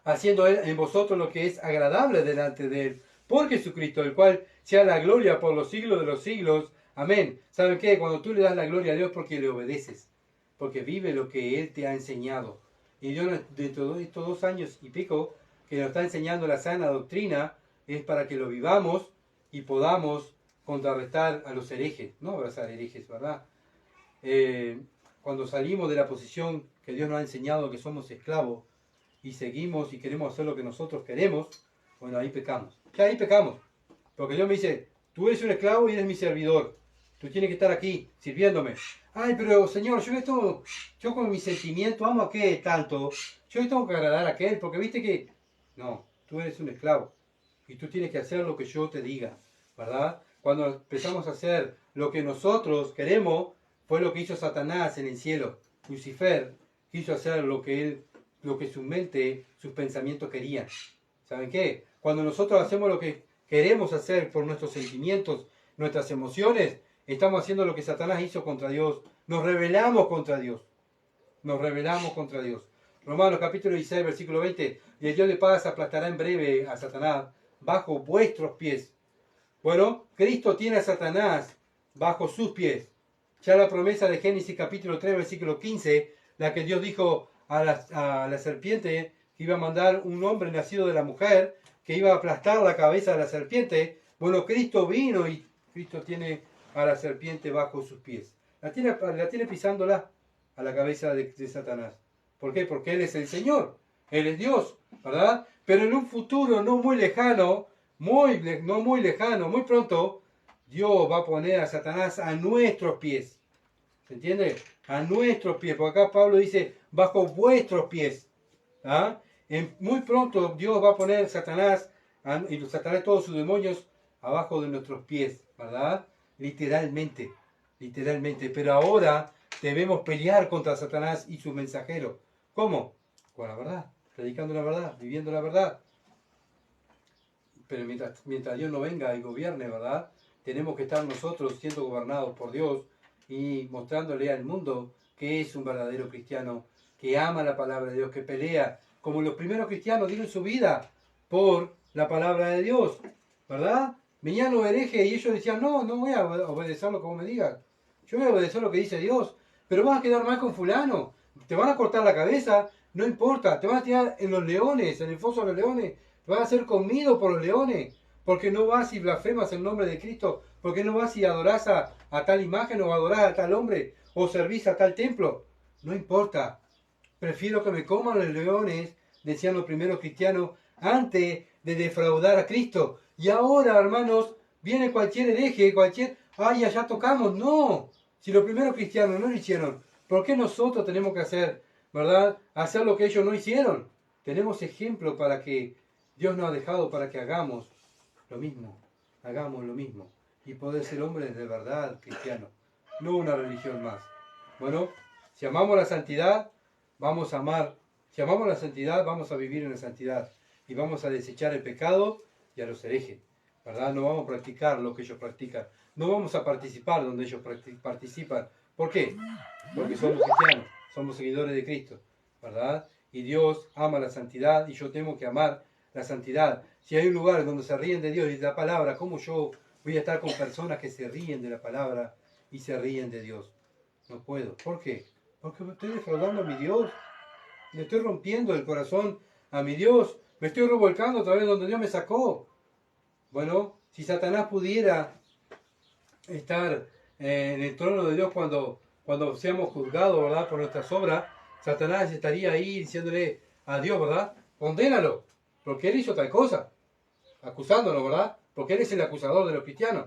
A: Haciendo Él en vosotros lo que es agradable delante de Él, por Jesucristo, el cual sea la gloria por los siglos de los siglos. Amén. ¿Saben qué? Cuando tú le das la gloria a Dios, porque le obedeces, porque vive lo que Él te ha enseñado. Y Dios, dentro de estos 2 años y pico, que nos está enseñando la sana doctrina, es para que lo vivamos y podamos contrarrestar a los herejes, no abrazar herejes, ¿verdad? Cuando salimos de la posición que Dios nos ha enseñado, que somos esclavos, y seguimos y queremos hacer lo que nosotros queremos, bueno, ahí pecamos. Ya ahí pecamos. Porque Dios me dice: tú eres un esclavo y eres mi servidor. Tú tienes que estar aquí, sirviéndome. Ay, pero Señor, yo con mi sentimiento amo a aquel tanto. Yo tengo que agradar a aquel, porque viste que... No, tú eres un esclavo. Y tú tienes que hacer lo que yo te diga, ¿verdad? Cuando empezamos a hacer lo que nosotros queremos, fue lo que hizo Satanás en el cielo. Lucifer quiso hacer lo que su mente, sus pensamientos querían. ¿Saben qué? Cuando nosotros hacemos lo que queremos hacer por nuestros sentimientos, nuestras emociones, estamos haciendo lo que Satanás hizo contra Dios. Nos rebelamos contra Dios. Nos rebelamos contra Dios. Romanos capítulo 16, versículo 20. Y el Dios de paz aplastará en breve a Satanás bajo vuestros pies. Bueno, Cristo tiene a Satanás bajo sus pies. Ya la promesa de Génesis capítulo 3, versículo 15, la que Dios dijo a la serpiente, que iba a mandar un hombre nacido de la mujer, que iba a aplastar la cabeza de la serpiente. Bueno, Cristo vino y Cristo tiene a la serpiente bajo sus pies. La tiene pisándola a la cabeza de Satanás. ¿Por qué? Porque Él es el Señor. Él es Dios, ¿verdad? Pero en un futuro no muy lejano, no muy lejano, muy pronto, Dios va a poner a Satanás a nuestros pies. ¿Se entiende? A nuestros pies. Porque acá Pablo dice, bajo vuestros pies. ¿Ah? Muy pronto Dios va a poner a Satanás y Satanás todos sus demonios abajo de nuestros pies, ¿verdad? Literalmente, literalmente. Pero ahora debemos pelear contra Satanás y sus mensajeros. ¿Cómo? Con la verdad, predicando la verdad, viviendo la verdad. Pero mientras Dios no venga y gobierne, ¿verdad? Tenemos que estar nosotros siendo gobernados por Dios y mostrándole al mundo que es un verdadero cristiano, que ama la palabra de Dios, que pelea, como los primeros cristianos dieron su vida por la palabra de Dios, ¿verdad? Venían los herejes y ellos decían, no, no voy a obedecer lo que vos me digas, yo voy a obedecer lo que dice Dios, pero vas a quedar mal con fulano, te van a cortar la cabeza, no importa, te van a tirar en los leones, en el foso de los leones, te van a ser comido por los leones, porque no vas y blasfemas el nombre de Cristo, porque no vas y adorás a tal imagen o adorás a tal hombre o servís a tal templo. No importa, prefiero que me coman los leones, decían los primeros cristianos, antes de defraudar a Cristo. Y ahora, hermanos, viene cualquier hereje, ay, allá tocamos. No, si los primeros cristianos no lo hicieron, ¿por qué nosotros tenemos que hacer, verdad? Hacer lo que ellos no hicieron. Tenemos ejemplo para que Dios nos ha dejado para que hagamos lo mismo. Hagamos lo mismo. Y poder ser hombres de verdad cristianos. No una religión más. Bueno, si amamos la santidad, vamos a amar. Si amamos la santidad, vamos a vivir en la santidad. Y vamos a desechar el pecado y a los herejes. ¿Verdad? No vamos a practicar lo que ellos practican. No vamos a participar donde ellos participan. ¿Por qué? Porque somos cristianos, somos seguidores de Cristo. ¿Verdad? Y Dios ama la santidad y yo tengo que amar la santidad. Si hay un lugar donde se ríen de Dios y de la palabra, ¿cómo yo voy a estar con personas que se ríen de la palabra y se ríen de Dios? No puedo. ¿Por qué? Porque me estoy defraudando a mi Dios. Le estoy rompiendo el corazón a mi Dios. Me estoy revolcando otra vez donde Dios me sacó. Bueno, si Satanás pudiera estar en el trono de Dios cuando seamos juzgados, ¿verdad? Por nuestras obras, Satanás estaría ahí diciéndole a Dios, ¿verdad? Condénalo, porque él hizo tal cosa. Acusándolo, ¿verdad? Porque él es el acusador de los cristianos.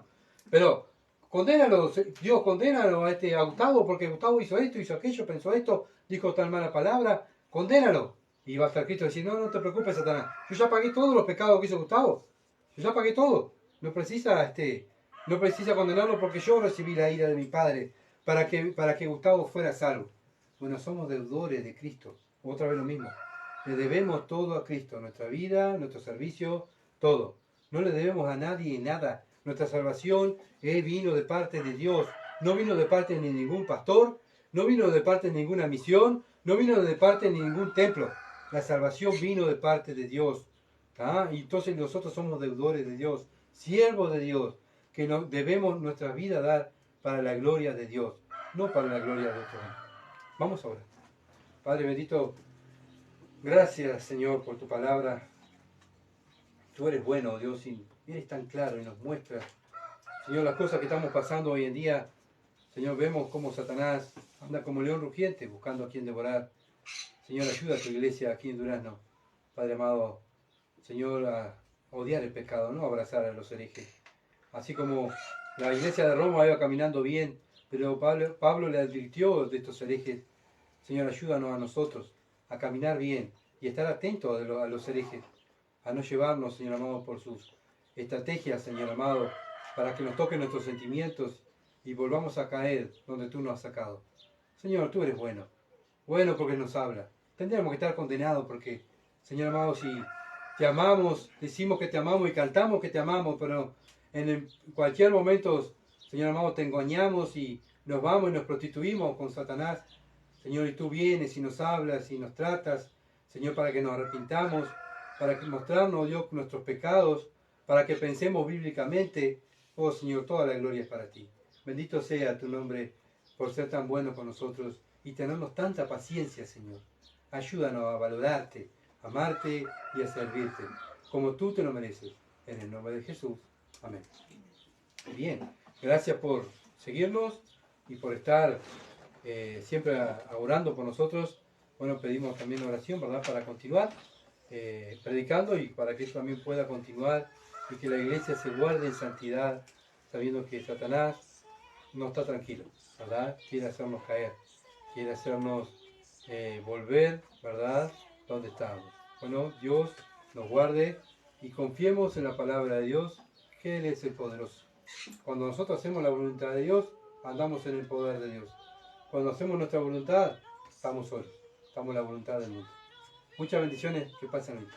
A: Pero condénalo, Dios, condénalo a Gustavo, porque Gustavo hizo esto, hizo aquello, pensó esto, dijo tal mala palabra, condénalo. Y va a estar Cristo decir, no, no te preocupes, Satanás, yo ya pagué todos los pecados que hizo Gustavo, yo ya pagué todo, no precisa condenarlo porque yo recibí la ira de mi Padre para que Gustavo fuera salvo. Bueno, somos deudores de Cristo, otra vez lo mismo, le debemos todo a Cristo, nuestra vida, nuestro servicio, todo. No le debemos a nadie nada. Nuestra salvación vino de parte de Dios. No vino de parte de ningún pastor, no vino de parte de ninguna misión, no vino de parte de ningún templo. La salvación vino de parte de Dios. Y entonces nosotros somos deudores de Dios, siervos de Dios, que nos debemos nuestra vida dar para la gloria de Dios, no para la gloria de otros. Vamos ahora. Padre bendito, gracias Señor por tu palabra. Tú eres bueno, Dios, y eres tan claro y nos muestras, Señor, las cosas que estamos pasando hoy en día. Señor, vemos cómo Satanás anda como león rugiente buscando a quien devorar. Señor, ayuda a tu iglesia aquí en Durazno, Padre amado, Señor, a odiar el pecado, no a abrazar a los herejes. Así como la iglesia de Roma iba caminando bien, pero Pablo le advirtió de estos herejes. Señor, ayúdanos a nosotros a caminar bien y estar atentos a los herejes, a no llevarnos, Señor amado, por sus estrategias, Señor amado, para que nos toquen nuestros sentimientos y volvamos a caer donde tú nos has sacado. Señor, tú eres bueno, bueno porque nos habla. Tendríamos que estar condenados porque, Señor amado, si te amamos, decimos que te amamos y cantamos que te amamos, pero en cualquier momento, Señor amado, te engañamos y nos vamos y nos prostituimos con Satanás. Señor, y tú vienes y nos hablas y nos tratas, Señor, para que nos arrepintamos, para que mostrarnos, Dios, nuestros pecados, para que pensemos bíblicamente. Oh, Señor, toda la gloria es para ti. Bendito sea tu nombre por ser tan bueno con nosotros y tenernos tanta paciencia, Señor. Ayúdanos a valorarte, a amarte y a servirte, como tú te lo mereces. En el nombre de Jesús. Amén. Bien, gracias por seguirnos y por estar siempre orando por nosotros. Bueno, pedimos también oración, ¿verdad? Para continuar predicando y para que esto también pueda continuar y que la iglesia se guarde en santidad, sabiendo que Satanás no está tranquilo, ¿verdad? Quiere hacernos caer, quiere hacernos volver, ¿verdad? Donde estamos. Bueno, Dios nos guarde y confiemos en la palabra de Dios, que Él es el poderoso. Cuando nosotros hacemos la voluntad de Dios, andamos en el poder de Dios. Cuando hacemos nuestra voluntad, estamos solos, estamos en la voluntad del mundo. Muchas bendiciones, que pasen hoy.